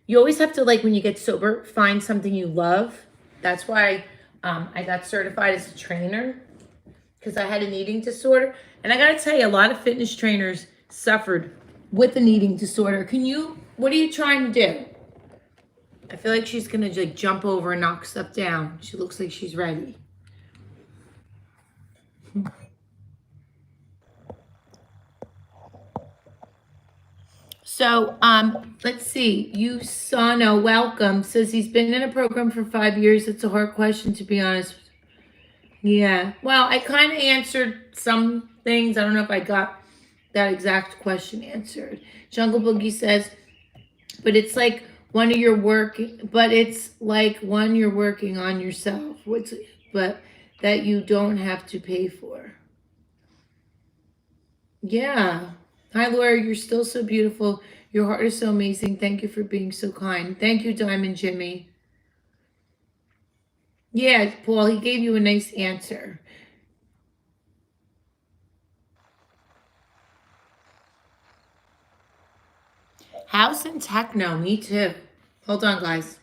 You always have to, like, when you get sober, find something you love. That's why I got certified as a trainer, because I had an eating disorder. And I got to tell you, a lot of fitness trainers suffered with an eating disorder. What are you trying to do? I feel like she's going to like jump over and knock stuff down. She looks like she's ready. So, let's see. Usano, welcome. Says he's been in a program for 5 years. It's a hard question, to be honest. Yeah. Well, I kind of answered some things. I don't know if I got that exact question answered. Jungle Boogie says, but it's like one you're working on yourself. But that you don't have to pay for. Yeah. Hi, Laura. You're still so beautiful. Your heart is so amazing. Thank you for being so kind. Thank you, Diamond Jimmy. Yeah, Paul, he gave you a nice answer. House and techno, me too. Hold on, guys.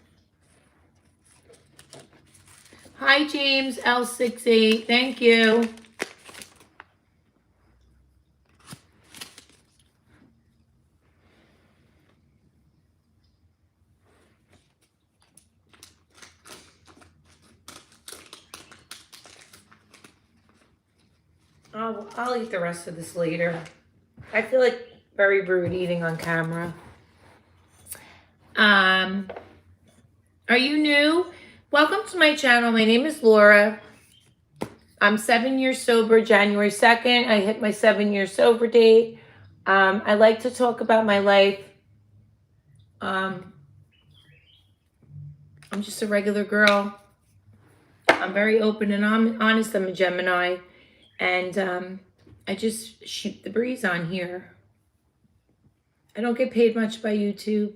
Hi, James L68. Thank you. I'll eat the rest of this later. I feel like very rude eating on camera. Are you new? Welcome to my channel. My name is Laura. I'm 7 years sober. January 2nd, I hit my 7-year sober date. I like to talk about my life. I'm just a regular girl. I'm very open and honest. I'm a Gemini. And I just shoot the breeze on here. I don't get paid much by YouTube,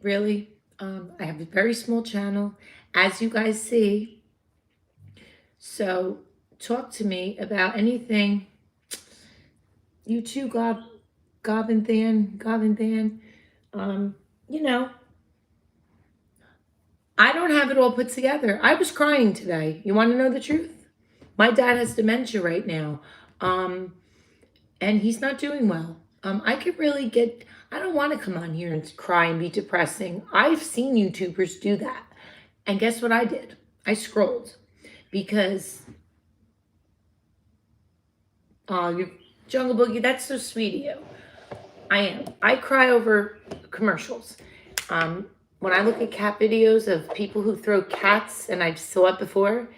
really. I have a very small channel, as you guys see. So talk to me about anything. You too, Gob and Than. You know, I don't have it all put together. I was crying today. You want to know the truth? My dad has dementia right now. And he's not doing well. I could really I don't want to come on here and cry and be depressing. I've seen YouTubers do that. And guess what I did? I scrolled. Because, you Jungle Boogie, that's so sweet of you. I am. I cry over commercials. When I look at cat videos of people who throw cats, and I've saw it before,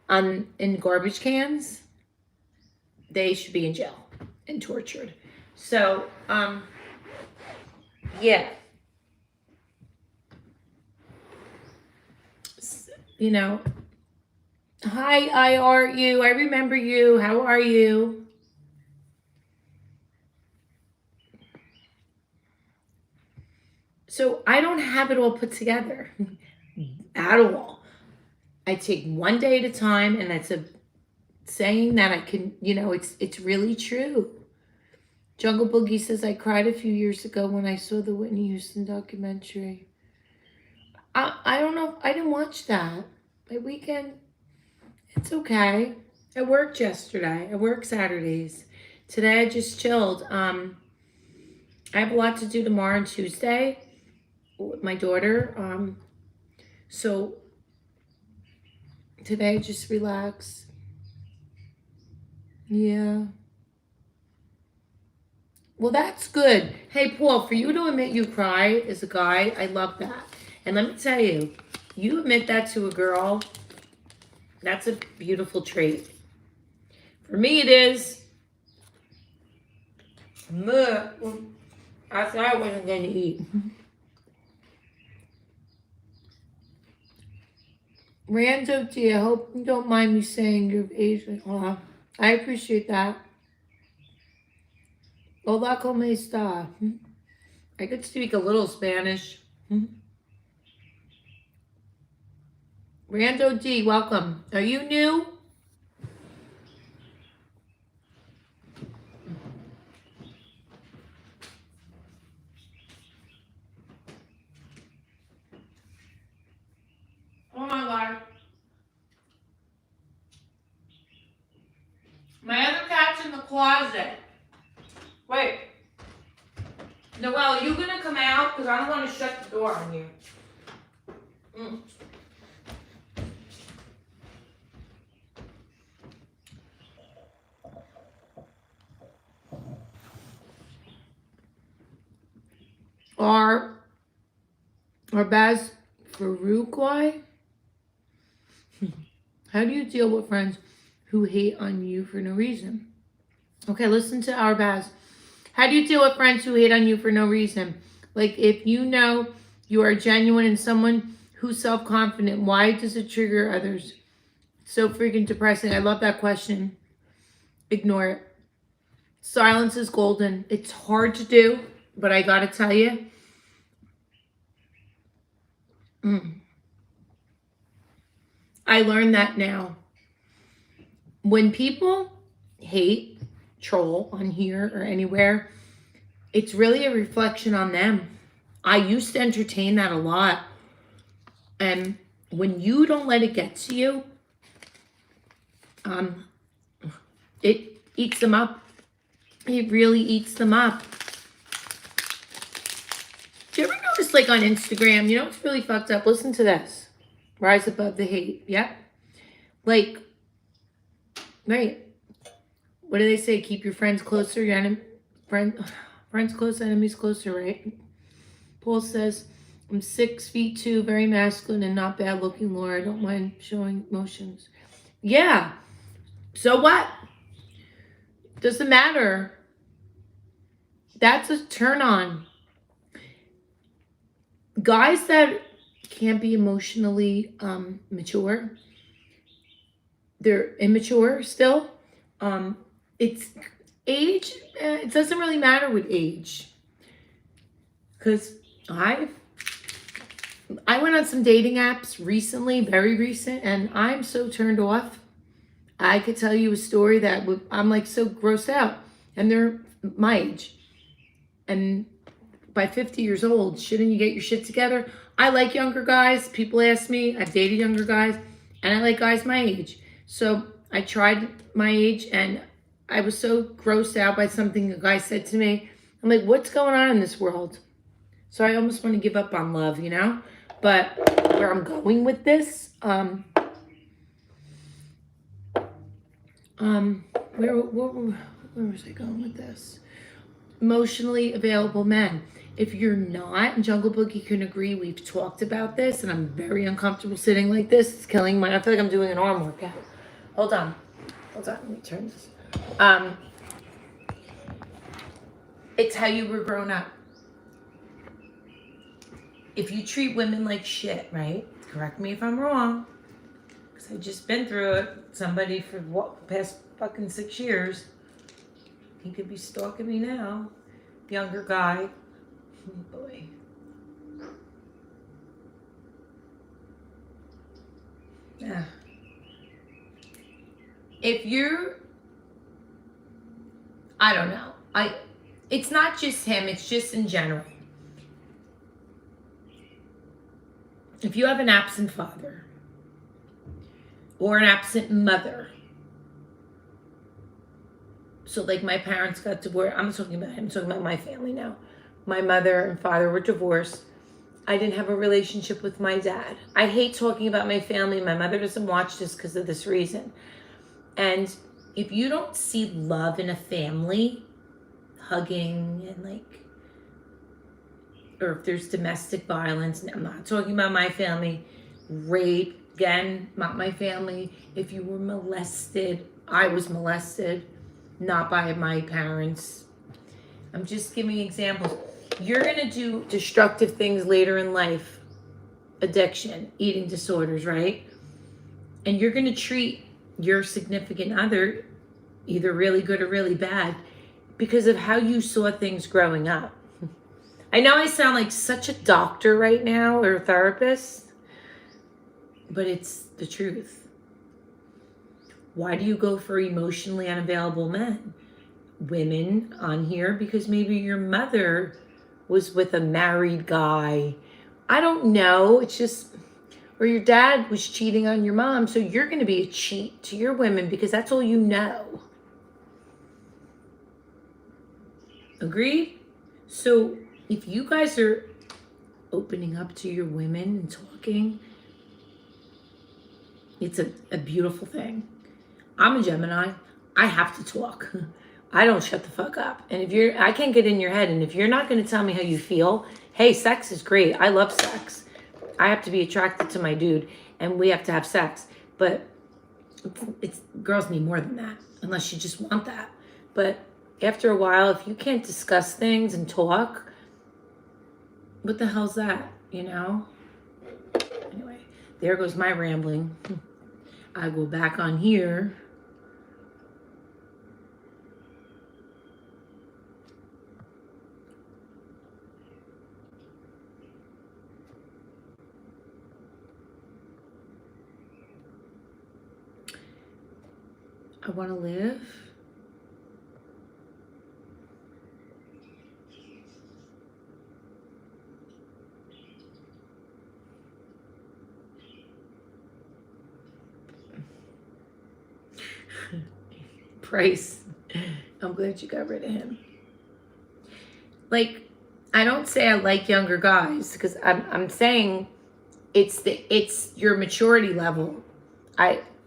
in garbage cans, they should be in jail and tortured. So, yeah. You know, hi, IRU. I remember you. How are you? So I don't have it all put together at all. I take one day at a time, and that's a saying that I can, it's really true. Jungle Boogie says, I cried a few years ago when I saw the Whitney Houston documentary. I don't know. I didn't watch that. My weekend, it's okay. I worked yesterday. I work Saturdays. Today I just chilled. I have a lot to do tomorrow and Tuesday with my daughter. So today just relax. Yeah. Well, that's good. Hey, Paul, for you to admit you cry as a guy, I love that. And let me tell you, you admit that to a girl, that's a beautiful trait. For me, it is. I thought I wasn't going to eat. Rando D, I hope you don't mind me saying your age. I appreciate that. Hola, ¿cómo está? I could speak a little Spanish. Rando D, welcome. Are you new? Oh my God. My other cat's in the closet. Wait. Noelle, you gonna come out? Because I don't want to shut the door on you. Our Baz Faroukoi. How do you deal with friends who hate on you for no reason? Okay, listen to our Baz. How do you deal with friends who hate on you for no reason? Like, if you know you are genuine and someone who's self-confident, why does it trigger others? So freaking depressing. I love that question. Ignore it. Silence is golden. It's hard to do, but I gotta tell you, I learned that now. When people hate, troll on here or anywhere, it's really a reflection on them. I used to entertain that a lot. And when you don't let it get to you, it eats them up. It really eats them up. Do you ever notice, like, on Instagram, you know what's really fucked up? Listen to this. Rise above the hate. Yep. Like, right. What do they say? Keep your friends closer, your friends close, enemies closer, right? Paul says, I'm 6'2", very masculine and not bad looking, Laura. I don't mind showing emotions. Yeah. So what? Doesn't matter. That's a turn on. Guys that can't be emotionally mature, they're immature still. It's age. It doesn't really matter with age. Because I went on some dating apps recently, very recent, and I'm so turned off. I could tell you a story that I'm like so grossed out. And they're my age. And by 50 years old, shouldn't you get your shit together? I like younger guys. People ask me, I've dated younger guys, and I like guys my age. So I tried my age, and I was so grossed out by something a guy said to me. I'm like, what's going on in this world? So I almost want to give up on love, you know? But where I'm going with this, where was I going with this? Emotionally available men. If you're not, and Jungle Boogie can agree, we've talked about this, and I'm very uncomfortable sitting like this. It's killing my, I feel like I'm doing an arm workout. Hold on, let me turn this. It's how you were grown up. If you treat women like shit, right? Correct me if I'm wrong, because I've just been through it. Somebody for what, the past fucking 6 years. He could be stalking me now. Younger guy. Oh boy. Yeah. If you're, I don't know. It's not just him, it's just in general. If you have an absent father or an absent mother, so like my parents got divorced. I'm talking about my family now. My mother and father were divorced. I didn't have a relationship with my dad. I hate talking about my family. My mother doesn't watch this because of this reason. And if you don't see love in a family, hugging and like, or if there's domestic violence, I'm not talking about my family, rape, again, not my family. If you were molested, I was molested, not by my parents. I'm just giving examples. You're going to do destructive things later in life. Addiction, eating disorders, right? And you're going to treat your significant other either really good or really bad because of how you saw things growing up. I know I sound like such a doctor right now or a therapist. but it's the truth. Why do you go for emotionally unavailable men? Women on here, because maybe your mother was with a married guy. I don't know. It's just, or your dad was cheating on your mom, so you're going to be a cheat to your women because that's all you know. Agreed? So if you guys are opening up to your women and talking, it's a beautiful thing. I'm a Gemini. I have to talk. I don't shut the fuck up. And if I can't get in your head. And if you're not going to tell me how you feel, hey, sex is great. I love sex. I have to be attracted to my dude and we have to have sex. But girls need more than that, unless you just want that. But after a while, if you can't discuss things and talk, what the hell's that, you know? Anyway, there goes my rambling. I go back on here. I want to live. Price. I'm glad you got rid of him. Like, I don't say I like younger guys because I'm saying it's your maturity level.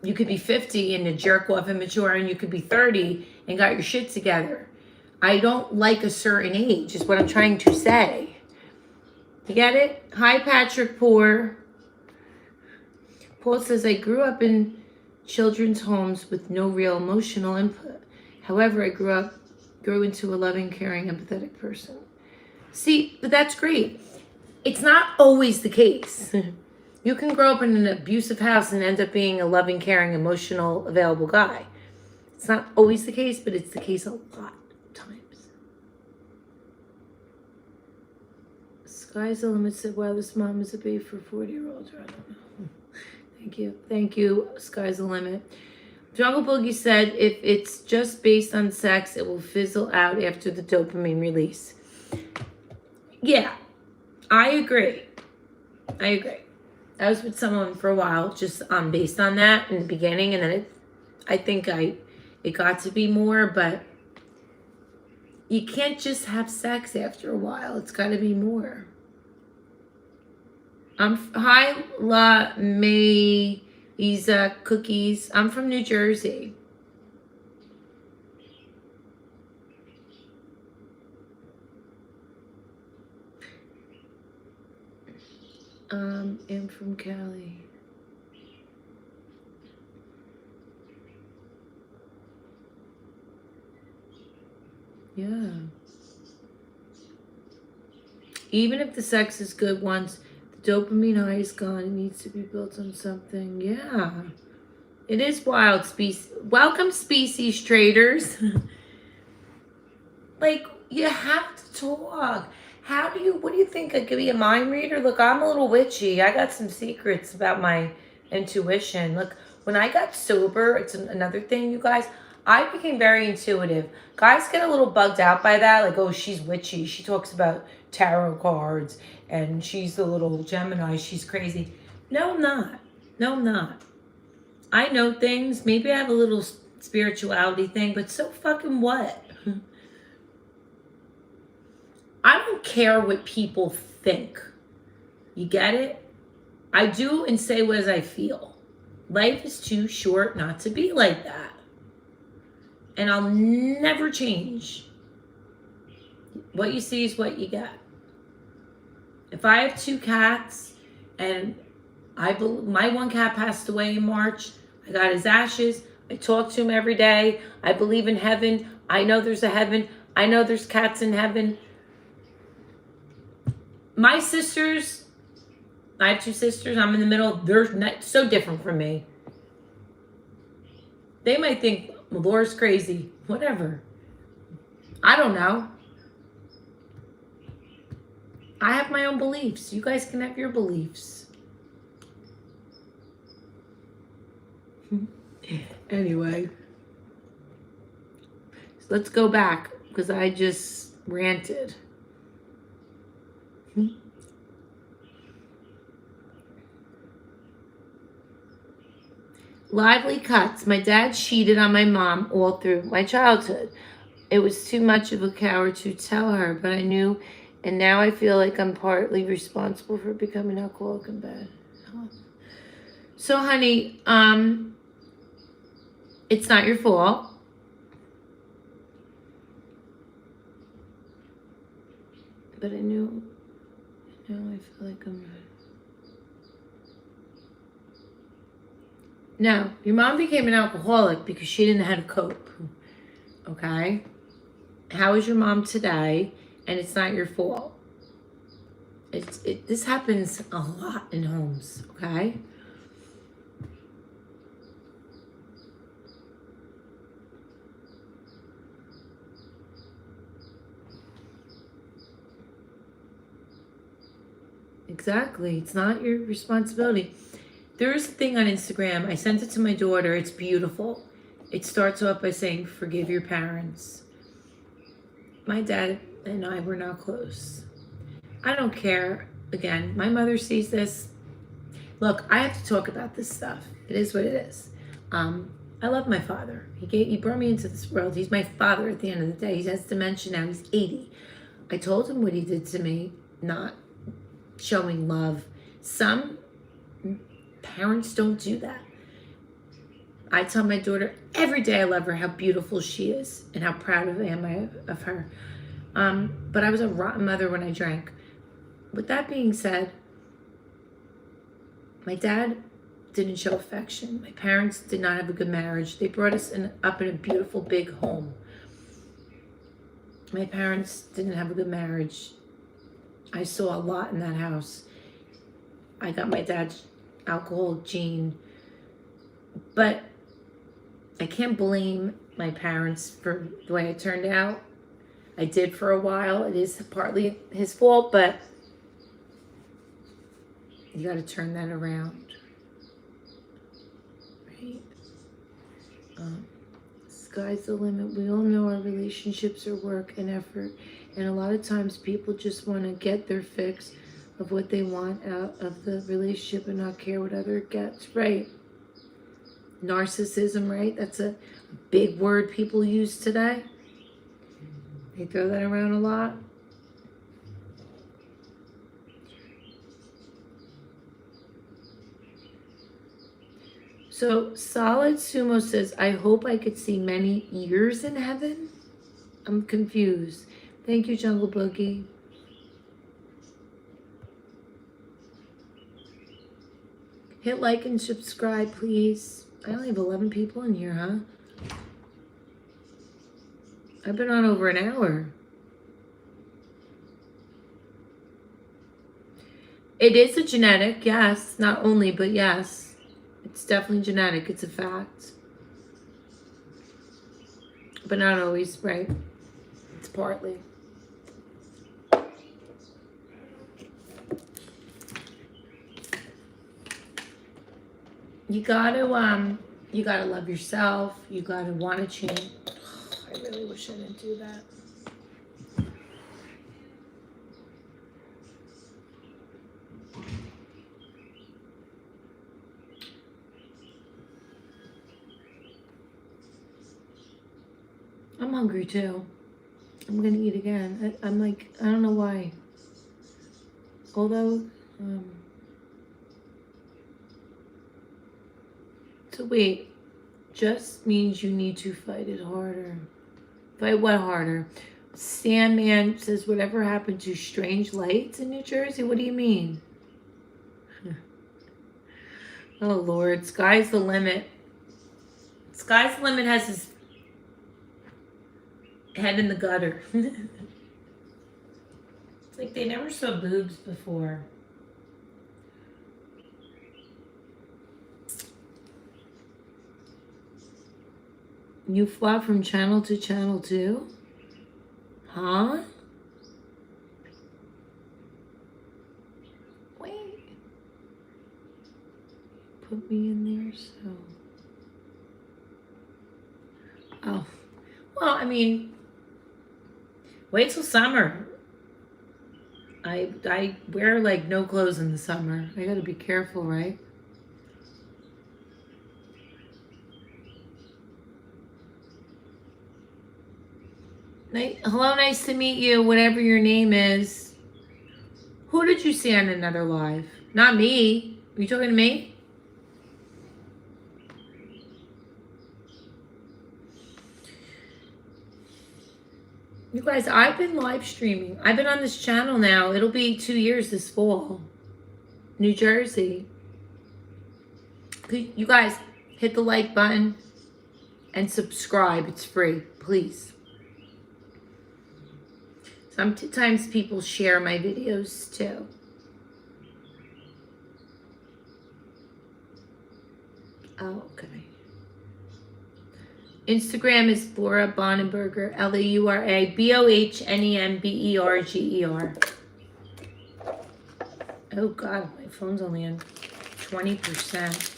You could be 50 and a jerk off and mature, and you could be 30 and got your shit together. I don't like a certain age, is what I'm trying to say. You get it? Hi, Patrick Poor. Paul says, I grew up in children's homes with no real emotional input. However, I grew into a loving, caring, empathetic person. See, but that's great. It's not always the case. You can grow up in an abusive house and end up being a loving, caring, emotional, available guy. It's not always the case, but it's the case a lot of times. Sky's the limit said, wow, this mom is a babe for 40-year-olds. I don't know. Thank you. Thank you, Sky's the limit. Jungle Boogie said, if it's just based on sex, it will fizzle out after the dopamine release. Yeah, I agree. I was with someone for a while, just based on that in the beginning, and then I think it got to be more, but you can't just have sex after a while. It's got to be more. Hi, La May Isa Cookies. I'm from New Jersey. I'm from Cali. Yeah. Even if the sex is good once, the dopamine high is gone. It needs to be built on something. Yeah. It is wild species. Welcome, species traders. Like, you have to talk. What do you think? I could be a mind reader? Look, I'm a little witchy. I got some secrets about my intuition. Look, when I got sober, it's another thing, you guys. I became very intuitive. Guys get a little bugged out by that. Like, oh, she's witchy. She talks about tarot cards and she's the little Gemini. She's crazy. No, I'm not. I know things. Maybe I have a little spirituality thing, but so fucking what? I don't care what people think. You get it? I do and say what I feel. Life is too short not to be like that. And I'll never change. What you see is what you get. If I have 2 cats and my one cat passed away in March, I got his ashes. I talk to him every day. I believe in heaven. I know there's a heaven. I know there's cats in heaven. My sisters, I have 2 sisters. I'm in the middle. They're not, so different from me. They might think, well, Laura's crazy. Whatever. I don't know. I have my own beliefs. You guys can have your beliefs. Anyway, so let's go back because I just ranted. Lively cuts. My dad cheated on my mom all through my childhood. It was too much of a coward to tell her, but I knew, and now I feel like I'm partly responsible for becoming alcoholic in bed. So, honey, it's not your fault. But I knew, now I feel like I'm... Now, your mom became an alcoholic because she didn't know how to cope. Okay? How is your mom today? And it's not your fault. This happens a lot in homes, okay? Exactly. It's not your responsibility. There's a thing on Instagram. I sent it to my daughter. It's beautiful. It starts off by saying, forgive your parents. My dad and I were not close. I don't care. Again, my mother sees this. Look, I have to talk about this stuff. It is what it is. I love my father. He brought me into this world. He's my father at the end of the day. He has dementia now. He's 80. I told him what he did to me, not showing love. Some parents don't do that. I tell my daughter every day I love her, how beautiful she is, and how proud I am of her. But I was a rotten mother when I drank. With that being said, my dad didn't show affection. My parents did not have a good marriage. They brought us up in a beautiful big home. My parents didn't have a good marriage. I saw a lot in that house. I got my dad's alcohol gene. But I can't blame my parents for the way it turned out. I did for a while. It is partly his fault, but you got to turn that around. Right? Sky's the limit. We all know our relationships are work and effort. And a lot of times people just want to get their fix of what they want out of the relationship and not care what other gets. Right? Narcissism, right? That's a big word people use today. They throw that around a lot. So Solid Sumo says, I hope I could see many ears in heaven. I'm confused. Thank you, Jungle Boogie. Hit like and subscribe, please. I only have 11 people in here, huh? I've been on over an hour. It is a genetic, yes. Not only, but yes. It's definitely genetic. It's a fact. But not always, right? It's partly. You gotta love yourself. You gotta want to change. I really wish I didn't do that. I'm hungry too. I'm gonna eat again. I'm like, I don't know why. Although, so wait, just means you need to fight it harder. Fight what harder? Sandman says, whatever happened to strange lights in New Jersey? What do you mean? Oh, Lord. Sky's the limit. Sky's the limit has his head in the gutter. It's like they never saw boobs before. You flop from channel to channel too? Huh? Wait. Put me in there, so... Well, I mean, wait till summer. I wear like no clothes in the summer. I gotta be careful, right? Hello, nice to meet you, whatever your name is. Who did you see on another live? Not me. Are you talking to me? You guys, I've been live streaming. I've been on this channel now. It'll be 2 years this fall. New Jersey. You guys, hit the like button and subscribe. It's free, please. Sometimes people share my videos too. Oh, okay. Instagram is Laura Bonenberger, Laura Bohnemberger. Oh God, my phone's only on 20%.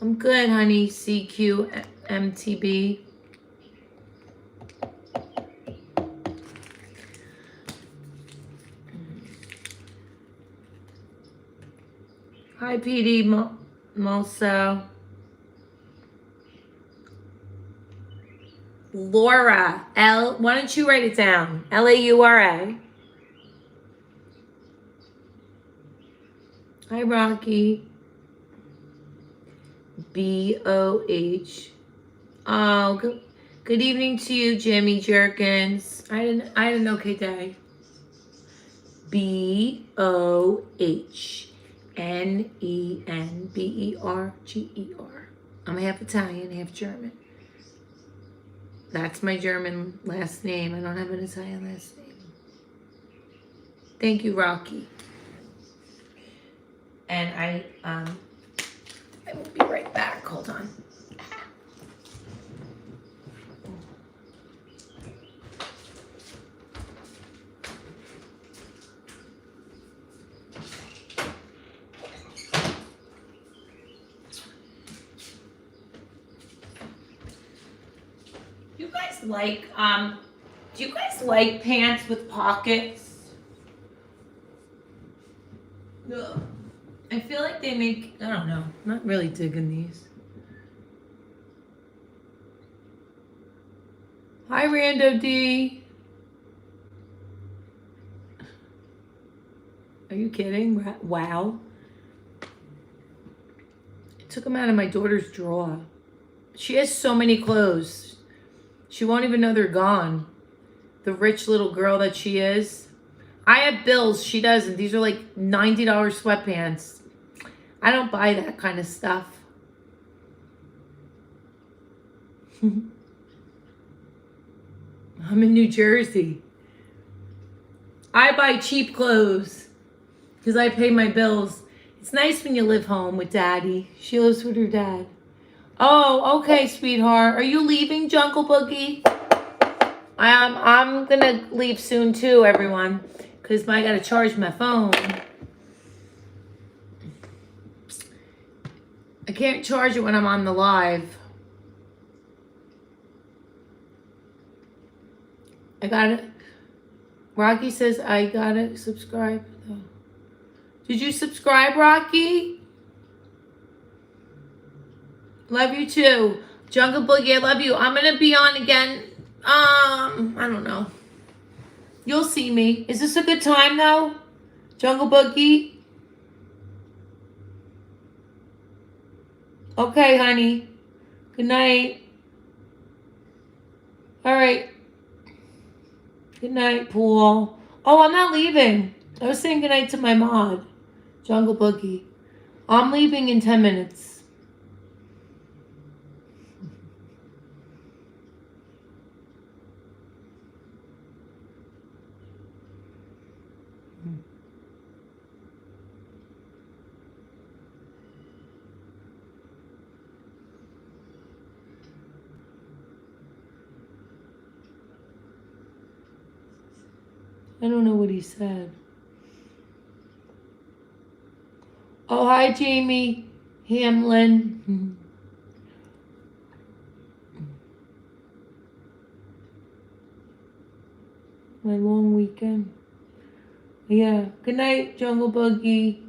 I'm good, honey. CQMTB. Hi, PD Moso. Laura. Why don't you write it down? Laura. Hi, Rocky. BOH. Oh, good evening to you, Jimmy Jerkins. I had an okay day. BOHNENBERGER. I'm half Italian, half German. That's my German last name. I don't have an Italian last name. Thank you, Rocky. And I will be right back. Hold on. Do you guys like pants with pockets? No. I feel like they make, I don't know, I'm not really digging these. Hi, Rando D. Are you kidding? Wow. I took them out of my daughter's drawer. She has so many clothes. She won't even know they're gone. The rich little girl that she is. I have bills. She doesn't. These are like $90 sweatpants. I don't buy that kind of stuff. I'm in New Jersey. I buy cheap clothes because I pay my bills. It's nice when you live home with Daddy. She lives with her dad. Oh, okay, sweetheart. Are you leaving, Jungle Boogie? I'm gonna leave soon too, everyone, because I gotta charge my phone. I can't charge it when I'm on the live. I gotta. Rocky says I gotta subscribe. Did you subscribe, Rocky? Love you too. Jungle Boogie, I love you. I'm gonna be on again. I don't know. You'll see me. Is this a good time though? Jungle Boogie? Okay, honey. Good night. All right. Good night, Paul. Oh, I'm not leaving. I was saying good night to my mod, Jungle Boogie. I'm leaving in 10 minutes. I don't know what he said. Oh, hi, Jamie Hamlin. My long weekend. Yeah. Good night, Jungle Buggy.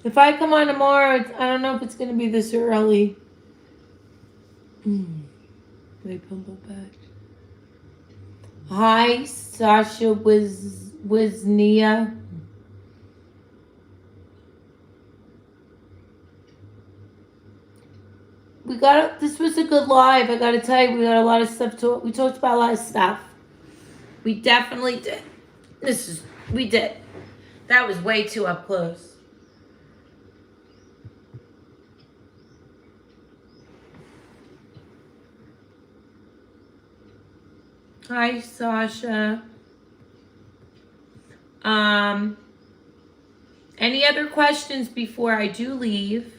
If I come on tomorrow, I don't know if it's going to be this early. My pumple patch. Hi, Sasha Wisnia. This was a good live. I got to tell you, we got a lot of stuff we talked about a lot of stuff. We definitely did. We did. That was way too up close. Hi, Sasha. Any other questions before I do leave?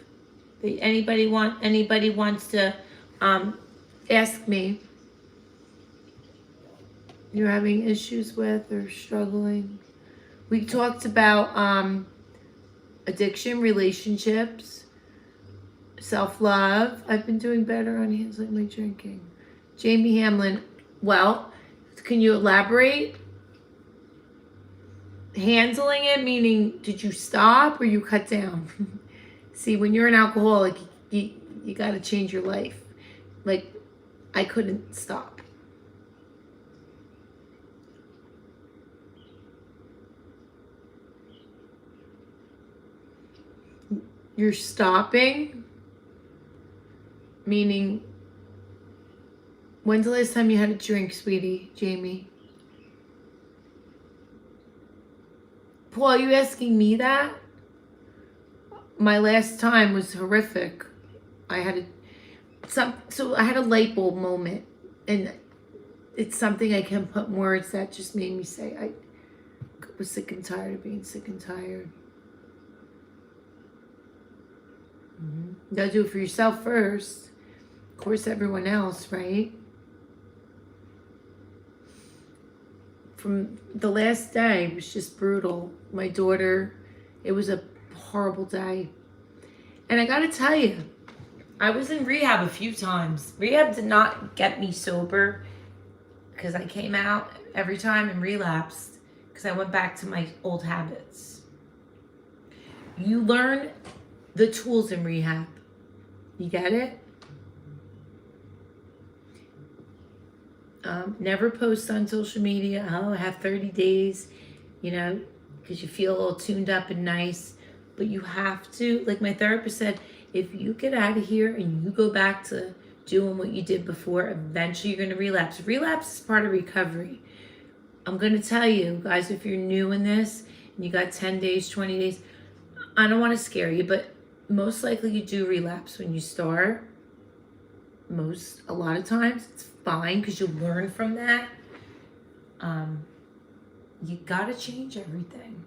Anybody wants to ask me? You're having issues with or struggling? We talked about addiction, relationships, self-love. I've been doing better on handling my drinking. Jamie Hamlin. Well, can you elaborate? Handling it, meaning did you stop or you cut down? See, when you're an alcoholic, you got to change your life. Like, I couldn't stop. You're stopping, meaning, when's the last time you had a drink, sweetie, Jamie? Paul, are you asking me that? My last time was horrific. I had I had a light bulb moment, and it's something I can't put in words. That just made me say I was sick and tired of being sick and tired. You gotta do it for yourself first. Of course, everyone else, right? From the last day, it was just brutal. My daughter, it was a horrible day. And I gotta tell you, I was in rehab a few times. Rehab did not get me sober because I came out every time and relapsed because I went back to my old habits. You learn the tools in rehab. You get it? Never post on social media. Oh, I have 30 days, because you feel a little tuned up and nice. But you have to, like my therapist said, if you get out of here and you go back to doing what you did before, eventually you're going to relapse. Relapse is part of recovery. I'm going to tell you, guys, if you're new in this and you got 10 days, 20 days, I don't want to scare you, but most likely you do relapse when you start. A lot of times it's fine because you learn from that. You got to change everything.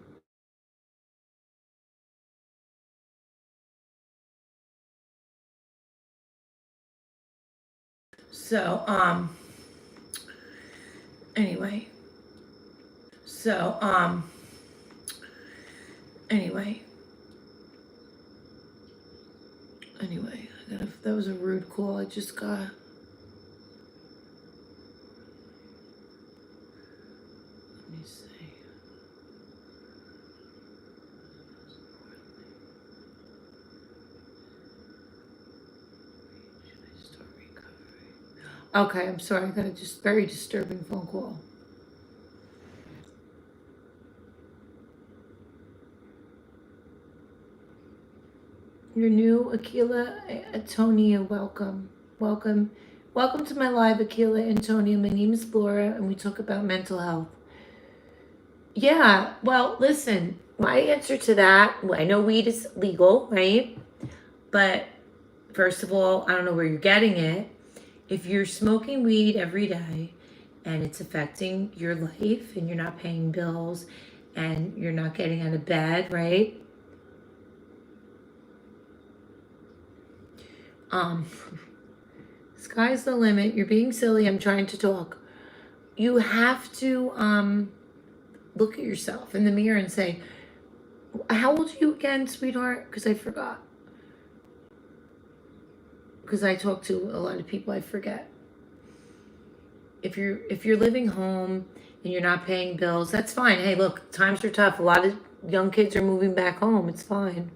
So, anyway. So, anyway, that was a rude call I just got. Let me see. Okay, I'm sorry. I got a very disturbing phone call. You're new, Akila Antonia. Welcome. Welcome to my live, Akila Antonia. My name is Laura, and we talk about mental health. Yeah, well, listen, my answer to that, I know weed is legal, right? But first of all, I don't know where you're getting it. If you're smoking weed every day and it's affecting your life and you're not paying bills and you're not getting out of bed, right? Sky's the limit. You're being silly. I'm trying to talk. You have to look at yourself in the mirror and say, How old are you again, sweetheart? Because I forgot. Because I talk to a lot of people, I forget. If you're living home and you're not paying bills, that's fine. Hey, look, times are tough. A lot of young kids are moving back home. It's fine.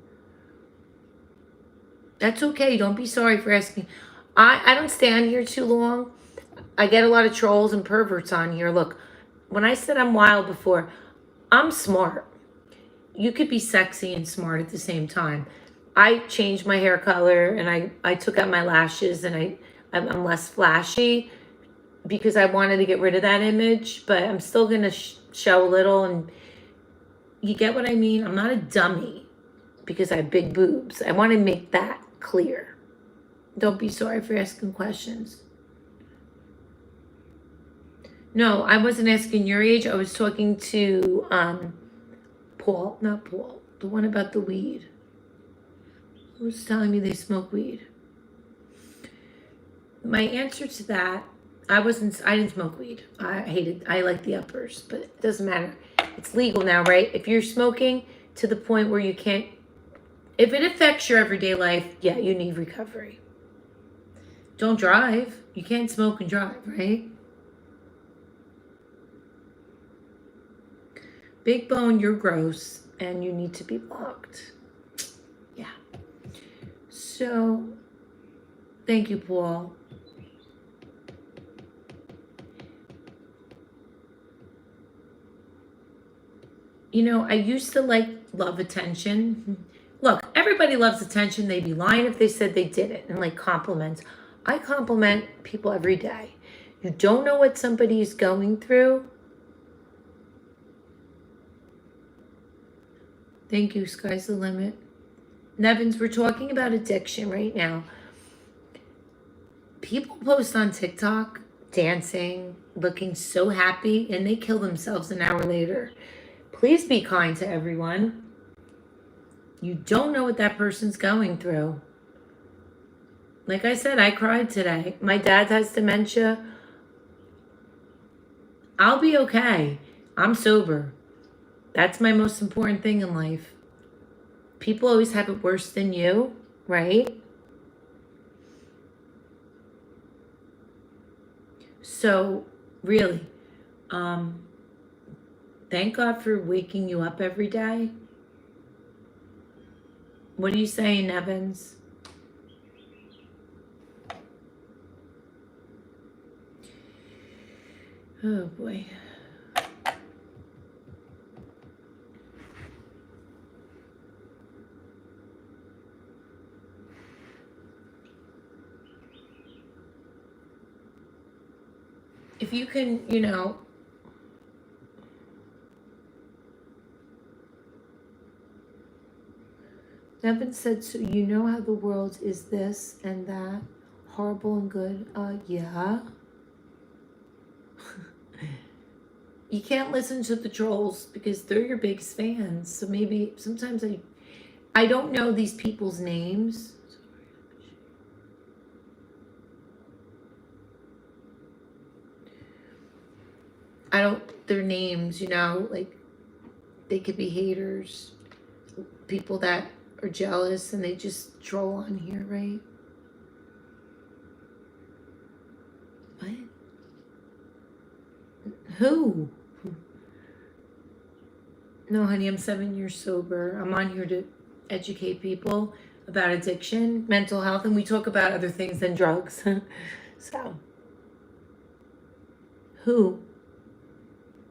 That's okay. Don't be sorry for asking. I don't stand here too long. I get a lot of trolls and perverts on here. Look, when I said I'm wild before, I'm smart. You could be sexy and smart at the same time. I changed my hair color and I took out my lashes and I'm less flashy because I wanted to get rid of that image, but I'm still going to show a little, and you get what I mean? I'm not a dummy because I have big boobs. I want to make that clear. Don't be sorry for asking questions. No, I wasn't asking your age. I was talking to Paul, not Paul, the one about the weed. Who's telling me they smoke weed? My answer to that, I didn't smoke weed. I like the uppers, but it doesn't matter. It's legal now, right? If you're smoking to the point where you can't, if it affects your everyday life, yeah, you need recovery. Don't drive. You can't smoke and drive, right? Big Bone, you're gross and you need to be blocked. Yeah. So, thank you, Paul. You know, I used to love attention. Look, everybody loves attention. They'd be lying if they said they didn't, and like compliments. I compliment people every day. You don't know what somebody's going through. Thank you. Sky's the limit. Nevins, we're talking about addiction right now. People post on TikTok dancing, looking so happy, and they kill themselves an hour later. Please be kind to everyone. You don't know what that person's going through. Like I said, I cried today. My dad has dementia. I'll be okay. I'm sober. That's my most important thing in life. People always have it worse than you, right? So, really, thank God for waking you up every day. What are you saying, Evans? Oh, boy. If you can, Nevin said, so you know how the world is this and that, horrible and good. Yeah. You can't listen to the trolls because they're your biggest fans. So maybe sometimes I don't know these people's names. I don't, their names, like they could be haters, people that are jealous and they just troll on here, right? What? Who? No, honey, I'm 7 years sober. I'm on here to educate people about addiction, mental health, and we talk about other things than drugs. So, who?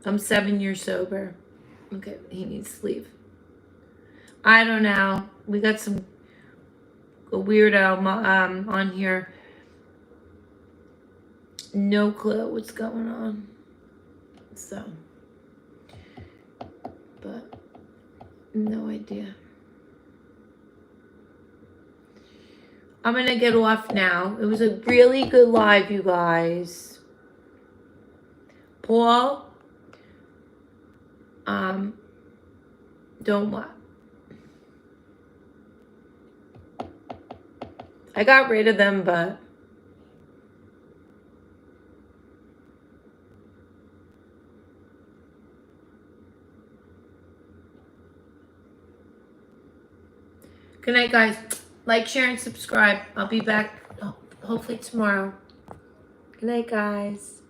I'm 7 years sober. Okay, he needs to leave. I don't know. We got a weirdo on here. No clue what's going on. So, but no idea. I'm gonna get off now. It was a really good live, you guys. Paul, don't what? I got rid of them, but Good night, guys. Like, share, and subscribe. I'll be back hopefully tomorrow. Good night, guys.